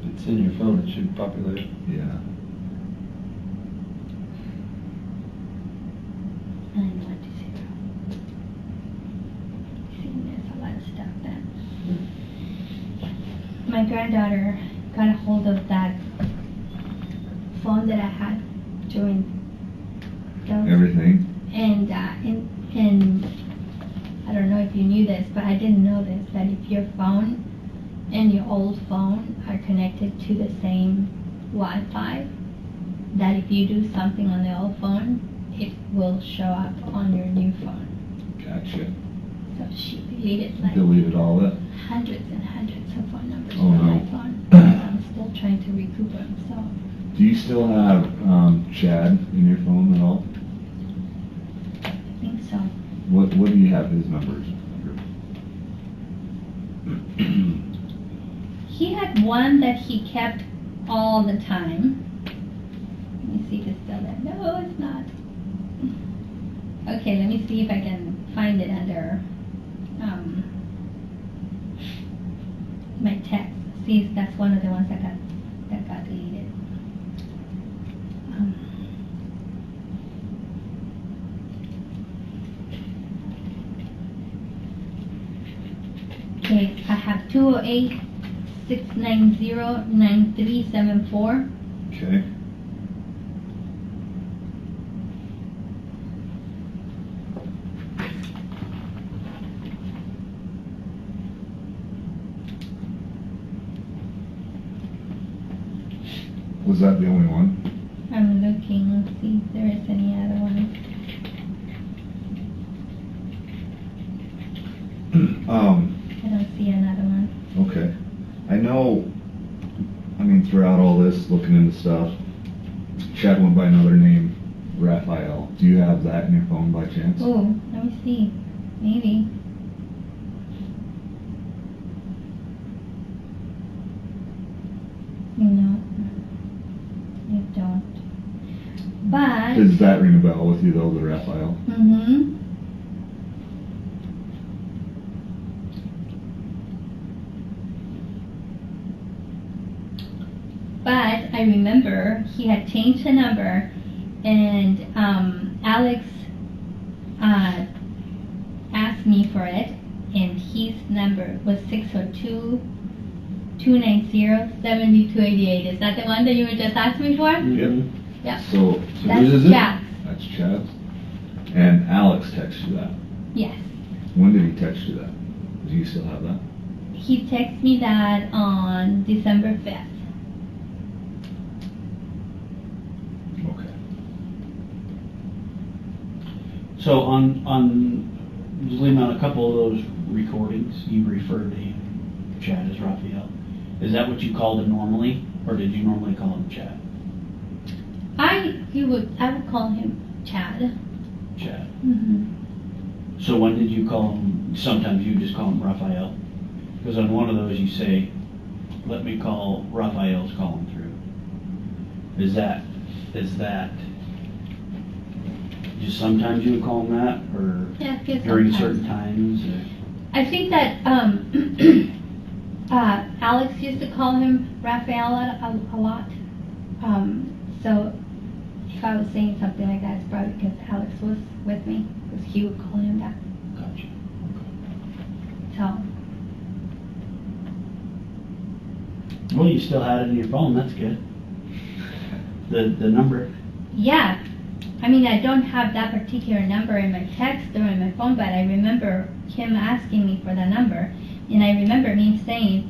It's in your phone, it should populate. Yeah. I know what to see. See, there's a lot of stuff that my granddaughter got a hold of that phone that I had during those. Everything. And I don't know if you knew this, but I didn't know this, that if your phone and your old phone are connected to the same Wi-Fi, that if you do something on the old phone, it will show up on your new phone. Gotcha. So she deleted like Deleted all that. hundreds and hundreds of phone numbers Oh, from no. my phone. I'm still trying to recoup them, so. Do you still have Chad in your phone at all? I think so. What do you have his numbers? He had one that he kept all the time. Let me see if it's still there. No, it's not. Okay, let me see if I can find it under my text. See if that's one of the ones that got deleted. Okay, I have 208-690-9374. Okay. Was that the only one? I'm looking, let's see if there is any other one. I don't see another one. Okay. I know, throughout all this, looking into stuff, Chad went by another name, Raphael. Do you have that in your phone by chance? Oh, let me see. Maybe. No, I don't. But. Does that ring a bell with you though, the Raphael? Mm-hmm. But I remember he had changed the number, and Alex asked me for it, and his number was 602-290-7288. Is that the one that you were just asking me for? Yep. Yeah. So That's whose is it? Chad's. That's Chad's. And Alex texted you that. Yes. When did he text you that? Do you still have that? He texted me that on December 5th. Okay. So on Zulema, on a couple of those recordings, you referred to him, Chad, as Raphael. Is that what you called him normally, or did you normally call him Chad? I would call him Chad. Chad. Mm-hmm. So when did you call him sometimes you just call him Raphael. Because on one of those you say, let me call Raphael's calling through. Is that just sometimes you would call him that, or Yeah, I guess during sometimes. certain times? Or? I think that Alex used to call him Raphael a lot. So if I was saying something like that, it's probably because Alex was with me, because he would call him that. Gotcha. So, Well, you still had it in your phone. That's good. The number. yeah. I mean, I don't have that particular number in my text or in my phone, but I remember him asking me for the number. And I remember me saying,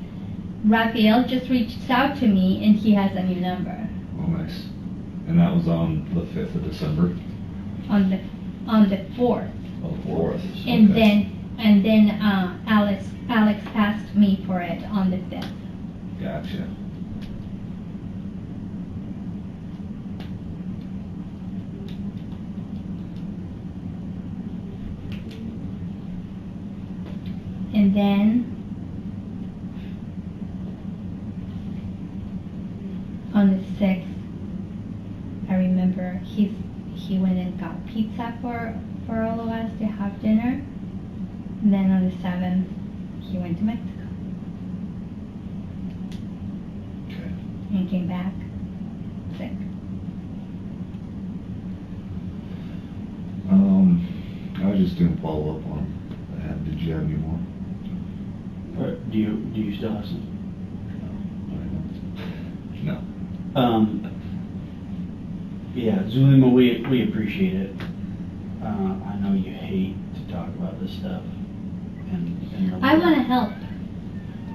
Raphael just reached out to me and he has a new number Oh, nice. And that was on the 5th of December? on the 4th. Oh, 4th. And Okay. then Alex asked me for it on the 5th. Gotcha. And then on the 6th, I remember he went and got pizza for all of us to have dinner. And then on the 7th, he went to Mexico Okay. and came back sick. I was just doing follow up on that. Did you have any more? Or do you still have some? No. Yeah, Zulema, we appreciate it. I know you hate to talk about this stuff, and I want to help.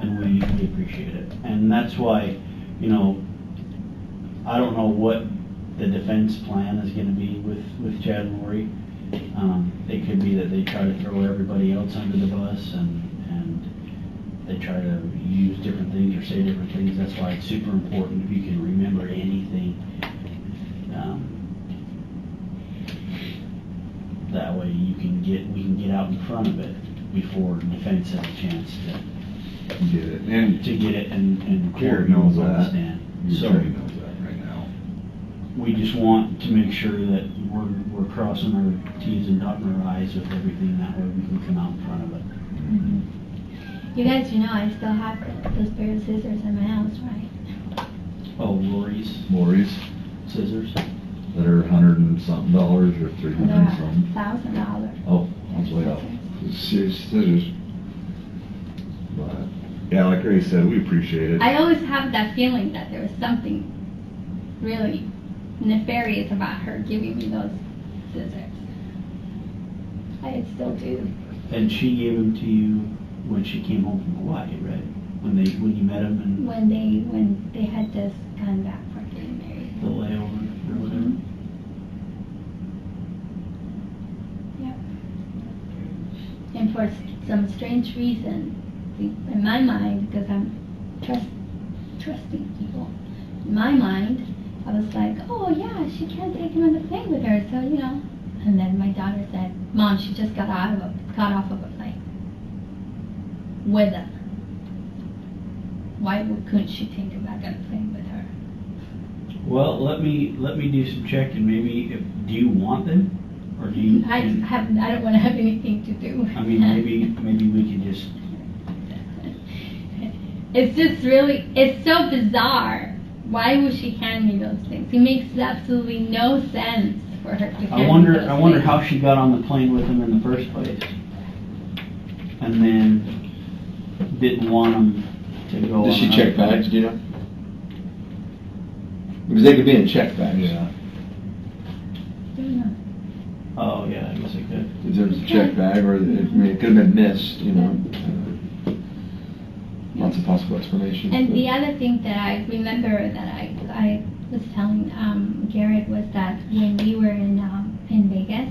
and we appreciate it, and that's why, I don't know what the defense plan is going to be with Chad and Lori. It could be that they try to throw everybody else under the bus, and they try to use different things or say different things. That's why it's super important if you can remember anything. That way we can get out in front of it before defense has a chance Get it. And to get it and Jared knows that. understand. Your So attorney knows that right now. we just want to make sure that we're crossing our T's and dotting our I's with everything. That way we can come out in front of it. You guys, I still have those pair of scissors in my house, right? Oh, Lori's Lori's scissors. that are $100 and something or $300 and something. $1,000. Oh, I was way up. Serious scissors. But yeah, like Ray said, we appreciate it. I always have that feeling that there was something really nefarious about her giving me those scissors. I still do. And she gave them to you when she came home from Hawaii, right? When you met him and When they had just gone back from getting married. the layover or whatever. Yep. And for some strange reason, in my mind, because I'm trusting people, in my mind, I was like, oh yeah, she can't take him on the plane with her, so And then my daughter said, Mom, she just got off of a plane with them. Why couldn't she take him back on a plane with her? Well, let me do some checking. Maybe do you want them, or do you? I don't want to have anything to do with I mean, that. maybe we could just. It's just it's so bizarre. Why would she hand me those things? It makes absolutely no sense for her to hand I wonder me those things. how she got on the plane with him in the first place, and then didn't want him to go. Does on she another check plane. bags, do you know? Because they could be in check bags. Yeah. Yeah. Oh yeah, I guess I could. If there was a check bag, or it could have been missed, Lots of possible explanations. And but- the other thing that I remember that I was telling Garrett was that when we were in Vegas,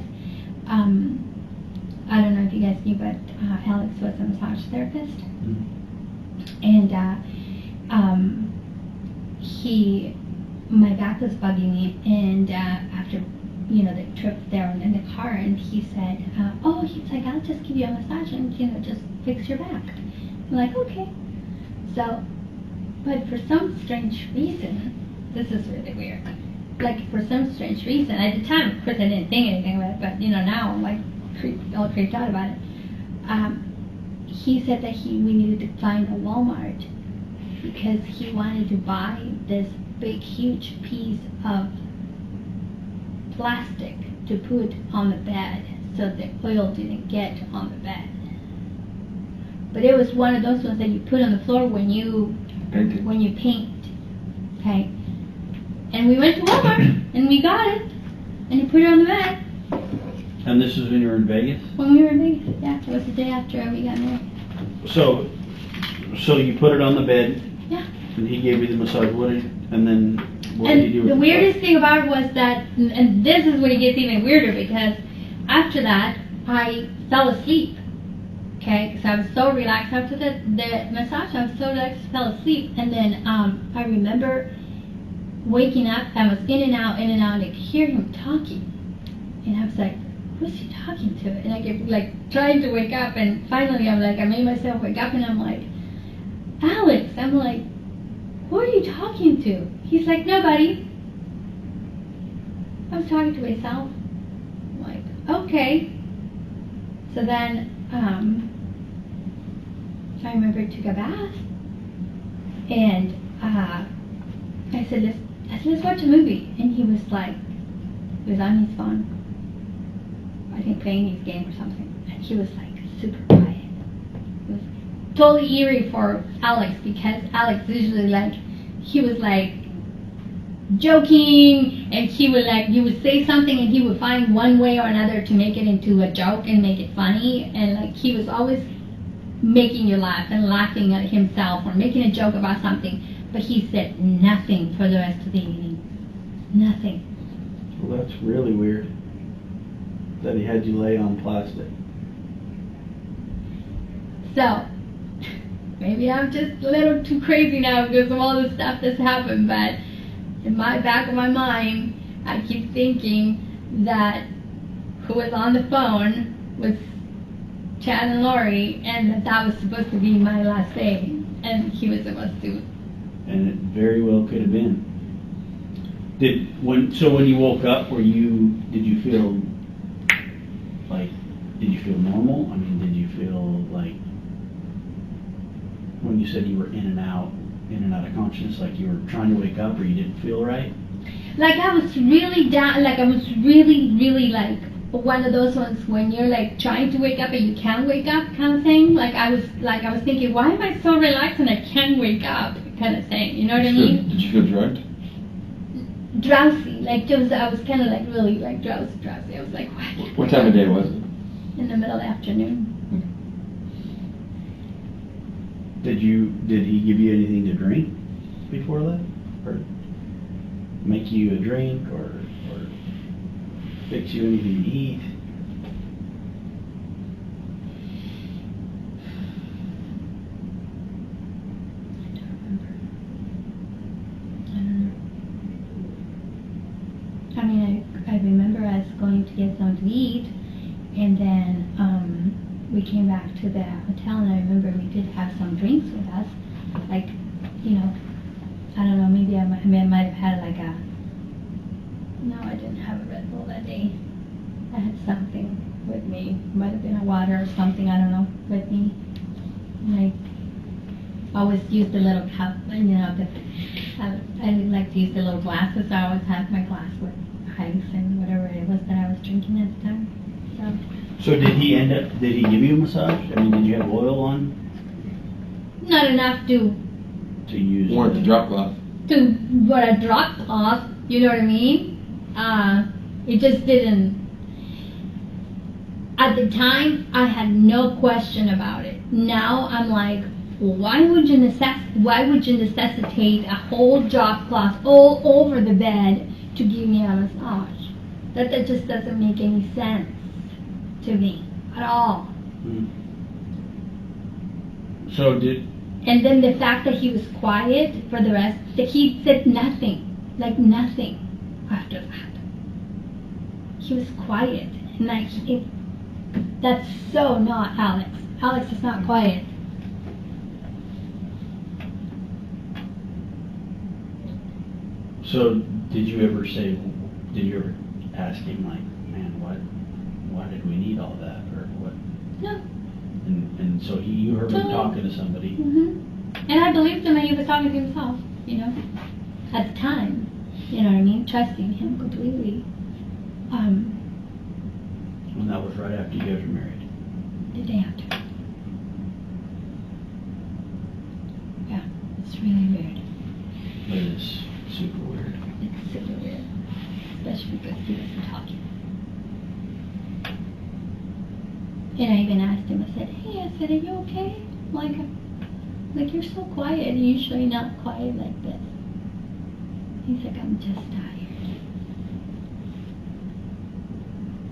I don't know if you guys knew, but Alex was a massage therapist, and my back was bugging me, and after the trip there in the car, and he said, oh, he's like, I'll just give you a massage and, just fix your back. I'm like, okay. So, but for some strange reason, this is really weird. Like, for some strange reason, at the time, of course, I didn't think anything of it, but, now I'm like, all creeped out about it. He said that we needed to find a Walmart because he wanted to buy this big, huge piece of plastic to put on the bed so the oil didn't get on the bed. But it was one of those ones that you put on the floor when you paint. Okay. And we went to Walmart and we got it and he put it on the bed. And this is when you were in Vegas? When we were in Vegas, yeah. It was the day after we got married. So you put it on the bed. Yeah. And he gave you the massage. What did you do with the weirdest thing about it was that, and this is when it gets even weirder, because after that, I fell asleep. Okay, because I was so relaxed after the massage. I was so relaxed, I fell asleep. And then I remember waking up. I was in and out, and I could hear him talking. And I was like, who's he talking to? And I kept like trying to wake up, and finally I made myself wake up, and I'm like, Alex. I'm like, who are you talking to? He's like, nobody. I was talking to myself. I'm like, okay. So then I remember I took a bath, and I said, let's watch a movie. And he was on his phone, I think playing his game or something. And he was like super quiet. It was totally eerie for Alex, because Alex usually he was like joking, and he would say something and he would find one way or another to make it into a joke and make it funny, and he was always making you laugh and laughing at himself or making a joke about something, but he said nothing for the rest of the evening. Nothing. Well, that's really weird that he had you lay on plastic. So maybe I'm just a little too crazy now because of all the stuff that's happened, but in my back of my mind, I keep thinking that who was on the phone was Chad and Lori, and that was supposed to be my last day, and he was supposed to. And it very well could have been. When you woke up, did you feel normal? I mean, did you feel like, when you said you were in and out of consciousness, like you were trying to wake up or you didn't feel right? Like I was really down, like I was really, really like one of those ones when you're like trying to wake up and you can't wake up kind of thing. Like I was thinking, why am I so relaxed and I can't wake up kind of thing. You know what I mean? Did you feel drugged? Drowsy, I was kind of like really like drowsy. I was like, what? What time of day was it? In the middle of the afternoon. Did he give you anything to drink before that? Or make you a drink or fix you anything to eat? I mean, I remember us going to get something to eat, and then we came back to the hotel, and I remember we did have some drinks with us, like, I don't know, maybe I might have had like no, I didn't have a Red Bull that day. I had something with me, might have been a water or something, I don't know, with me. Like, I always used the little cup, I didn't like to use the little glasses, so I always had my glass with ice and whatever it was that I was drinking at the time. So did he give you a massage? I mean, did you have oil on? Not enough to use. Or the drop cloth. To what a drop cloth, you know what I mean? It just didn't. At the time, I had no question about it. Now I'm like, why would you necessitate a whole drop cloth all over the bed to give me a massage? That just doesn't make any sense to me at all. So and then the fact that he was quiet for the rest, that he said nothing after that. He was quiet, and That's so not Alex. Alex is not quiet. So, did you ever ask him, like, man, why did we need all that, or what? No. And so you heard him Totally. talking to somebody. And I believed him, and he was talking to himself, you know, at the time. You know what I mean? Trusting him completely. And that was right after you guys were married. The day after. Yeah, it's really weird. It is super weird. It's super weird. Especially because he wasn't talking. And I even asked him, I said, hey, I said, are you okay? Like you're so quiet. You're usually not quiet like this. He's like, I'm just tired.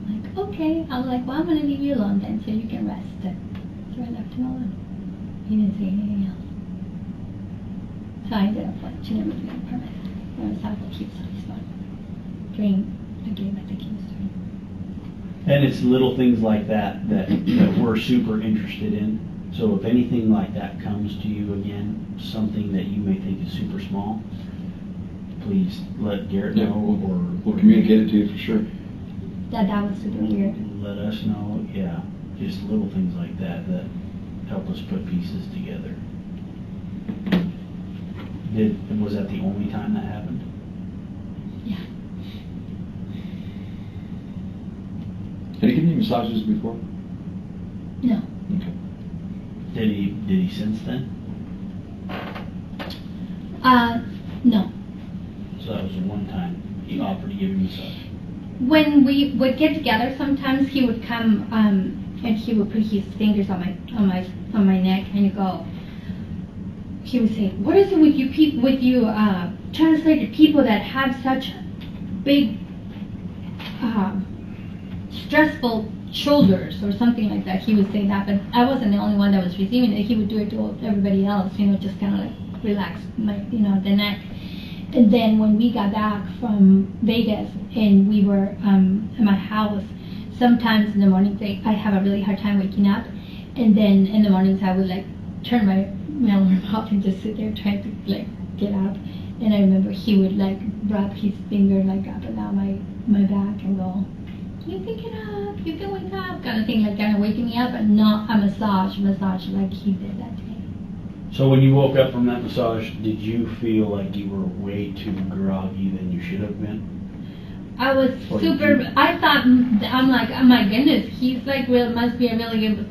I'm like, okay. I'm like, well, I'm going to leave you alone then so you can rest. So I left him alone. He didn't say anything else. So I ended up watching everything on purpose. I was able to keep on his phone. During the game, I think he was doing. And it's little things like that we're super interested in. So if anything like that comes to you again, something that you may think is super small, please let Garrett know, or we'll communicate it to you for sure. That was super weird. let us know. Yeah, just little things like that help us put pieces together. Was that the only time that happened? Yeah. Had he given you massages before? No. Okay. Did he since then? No. So that was the one time he offered to give you a massage. When we would get together, sometimes he would come and he would put his fingers on my neck and he would say, "What is it with you people? With you translated people that have such big, stressful shoulders," or something like that. He would say that, but I wasn't the only one that was receiving it. He would do it to everybody else, just kind of like relax the neck. And then when we got back from Vegas and we were at my house, sometimes in the mornings I have a really hard time waking up, and then in the mornings I would turn my alarm off and just sit there trying to get up. And I remember he would rub his finger up and down my back and go, "You can get up, you can wake up," kind of thing, kind of waking me up, and not a massage like he did that day. So when you woke up from that massage, did you feel like you were way too groggy than you should have been? I was I thought, I'm like, oh my goodness, he's must be a really good,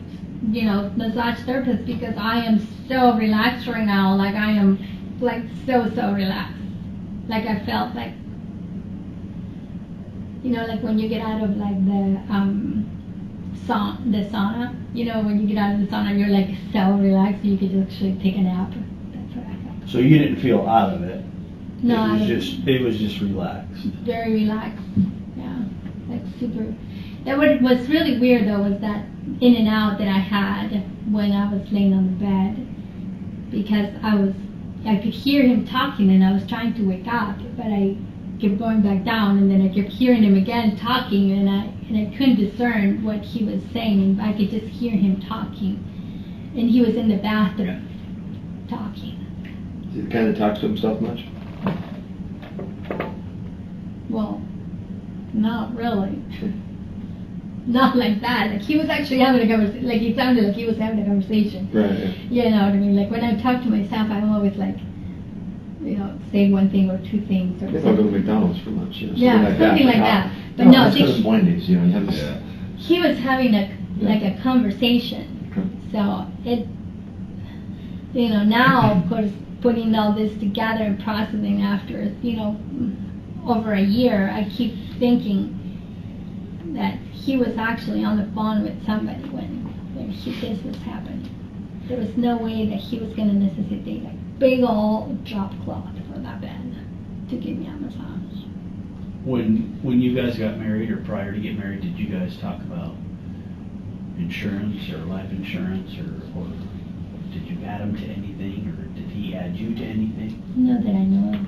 massage therapist, because I am so relaxed right now. I am so relaxed. I felt when you get out of the sauna, when you get out of the sauna, you're so relaxed you could actually take a nap. That's what I felt. So you didn't feel out of it. No, it was just relaxed. Very relaxed. Yeah, super. That what was really weird though was that in and out that I had when I was laying on the bed, because I could hear him talking and I was trying to wake up, but I kept going back down, and then I kept hearing him again talking, and I couldn't discern what he was saying. I could just hear him talking, and he was in the bathroom talking. Does he kind of talk to himself much? Well, not really. Not like that. He was actually having a conversation. He sounded like he was having a conversation. Right. You know what I mean? When I talk to myself, I'm always say one thing or two things. Or I think I'll go to McDonald's for lunch. Something like that. But no, that's because it's Wendy's. You have this. Yeah. He was having a conversation. Okay. So it, now of course putting all this together and processing after, over a year, I keep thinking that he was actually on the phone with somebody when this was happening. There was no way that he was going to necessitate a big old drop cloth for that bed to give me a massage. When you guys got married, or prior to getting married, did you guys talk about insurance or life insurance, or did you add him to anything, or did he add you to anything? No, that I know of.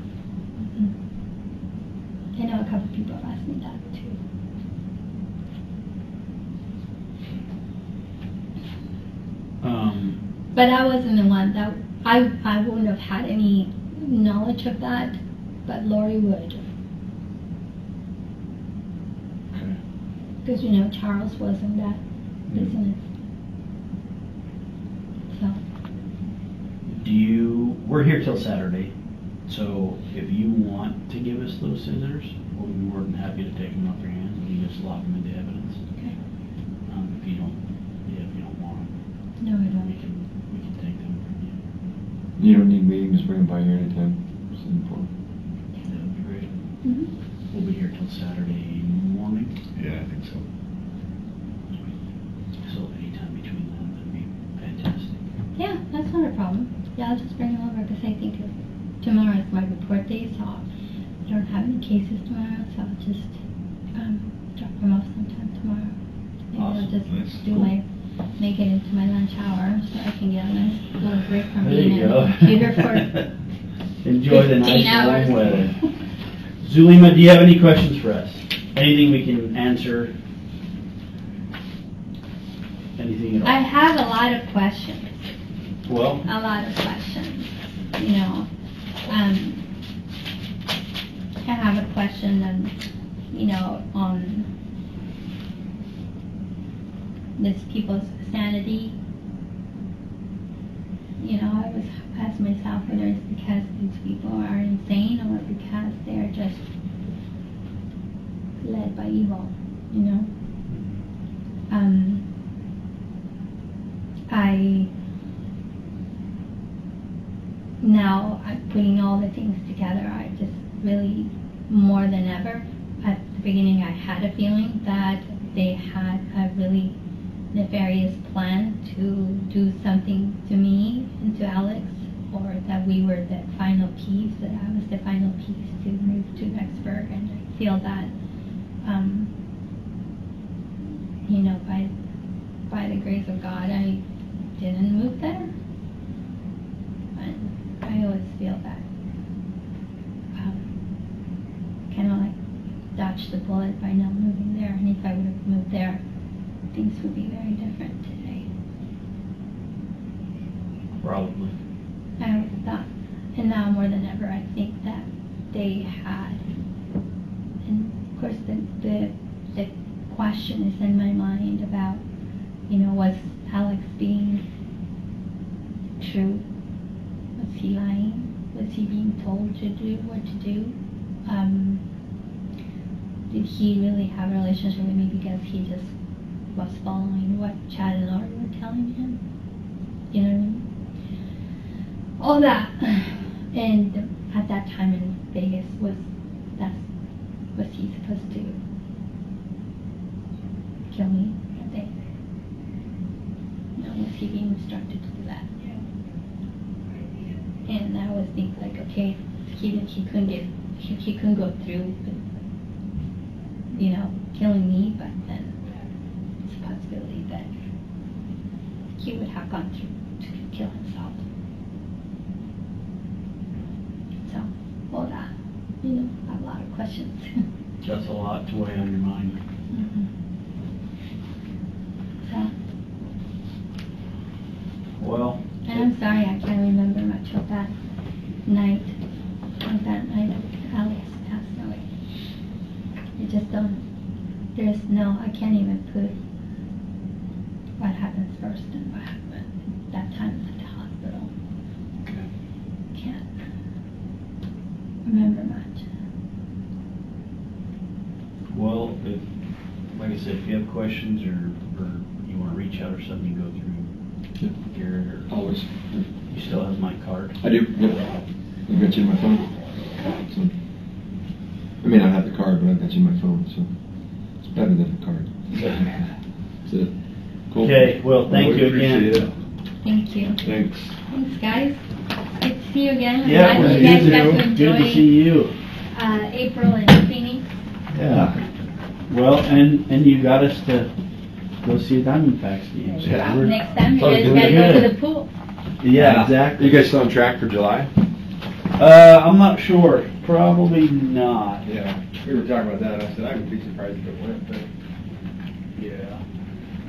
I know a couple people have asked me that too. But I wasn't the one that, I wouldn't have had any knowledge of that, but Lori would. Okay. Because, you know, Charles was in that business. So, We're here till Saturday, so if you want to give us those scissors, we'll be more than happy to take them off your hands and you just lock them into evidence. okay. If you don't want them, No, I we don't. can take them from you. You don't need me, just bring them by here anytime. Just inform. That'd be great. Mhm. We'll be here till Saturday morning, Yeah, I think so. so anytime between then, that'd be fantastic. Yeah, that's not a problem. Yeah, I'll just bring them over because I think tomorrow is my report day, so I don't have any cases tomorrow, so I'll just drop them off sometime tomorrow. Maybe Awesome. I'll just Nice. do Cool. make it into my lunch hour so I can get a nice little break from There being you in go. the computer for Enjoy the 15 nice hours. warm weather. Zulema, do you have any questions for us? Anything we can answer? Anything at all? I have a lot of questions. Well, A lot of questions. You know, I have a question on this people's sanity. You know, I was asking myself whether it's because these people are insane or because they're just led by evil. You know, now I'm putting all the things together. I just really, more than ever, at the beginning I had a feeling that they had a really nefarious plan to do something to me and to Alex, or that we were the final piece, that I was the final piece to move to Rexburg. And I feel that, you know, by the grace of God, I didn't move there. And I always feel that kind of like dodged the bullet by not moving there. And if I would have moved there, things would be very different today. probably. I would have thought. And now more than ever, I think that they had, and of course the question is in my mind about, you know, was Alex being true? Was he lying? Was he being told to do what to do? Did he really have a relationship with me because he just was following what Chad and Laurie were telling him? You know what I mean? All that. And at that time in Vegas, was he supposed to kill me? Was he being instructed to do that? And I always think like, okay, he couldn't go through with, you know, killing me, but then it's a possibility that he would have gone through to kill himself. So, all that, you know, I have a lot of questions. That's a lot to weigh on your mind. So, Well, and I'm sorry I can't remember much of that night Alex passed away. I just don't, I can't even put what happens first and what happened that time at the hospital. okay. Can't remember much. Well, like I said, if you have questions or you want to reach out or something, go through Garrett or Always. you still have my card. I do, yep. I've got you in my phone. So, I may not have the card, but I've got you in my phone, so it's better than the card. That's it. Cool. Okay, well, thank We you appreciate again. it. Thank you. Thanks. Thanks, guys. Good to see you again. Yeah, I'm glad you you guys got too. to Good to see enjoy you. April and Phoenix. Yeah. Well, and you got us to go see a Diamondbacks game. So Yeah. we're- Next time you Sounds guys good. gotta go to Good. the pool. Yeah, exactly. You guys still on track for July? I'm not sure. Probably not. Yeah. We were talking about that. I said I would be surprised if it went, but Yeah.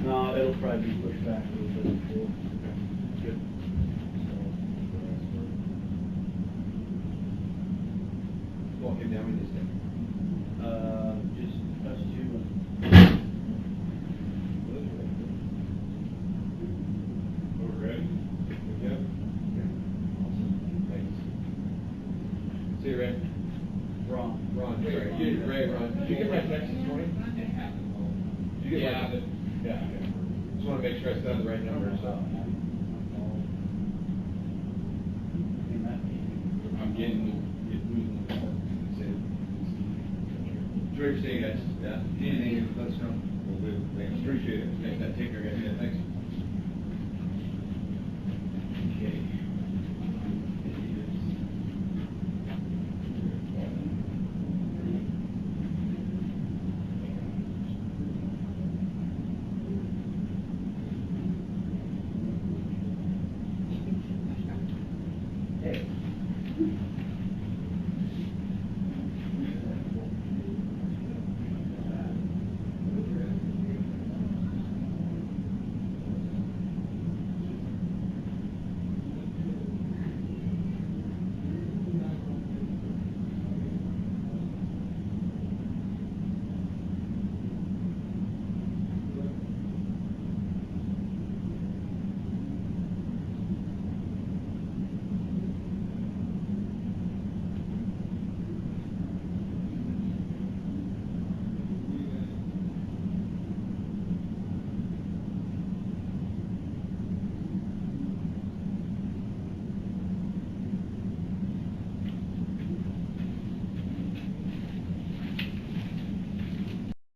No, it'll probably be pushed back a little bit. Good. we this day? Just us two. We're ready? Yeah. Thanks. See you, Ray. Ron. Ron, Ray, Ron. Did you get my text this morning? Did you get my? Yeah. Just want to make sure I still have the right number, so. I'm getting losing the ball. Enjoy your stay, guys. Yeah. Anything, let us know.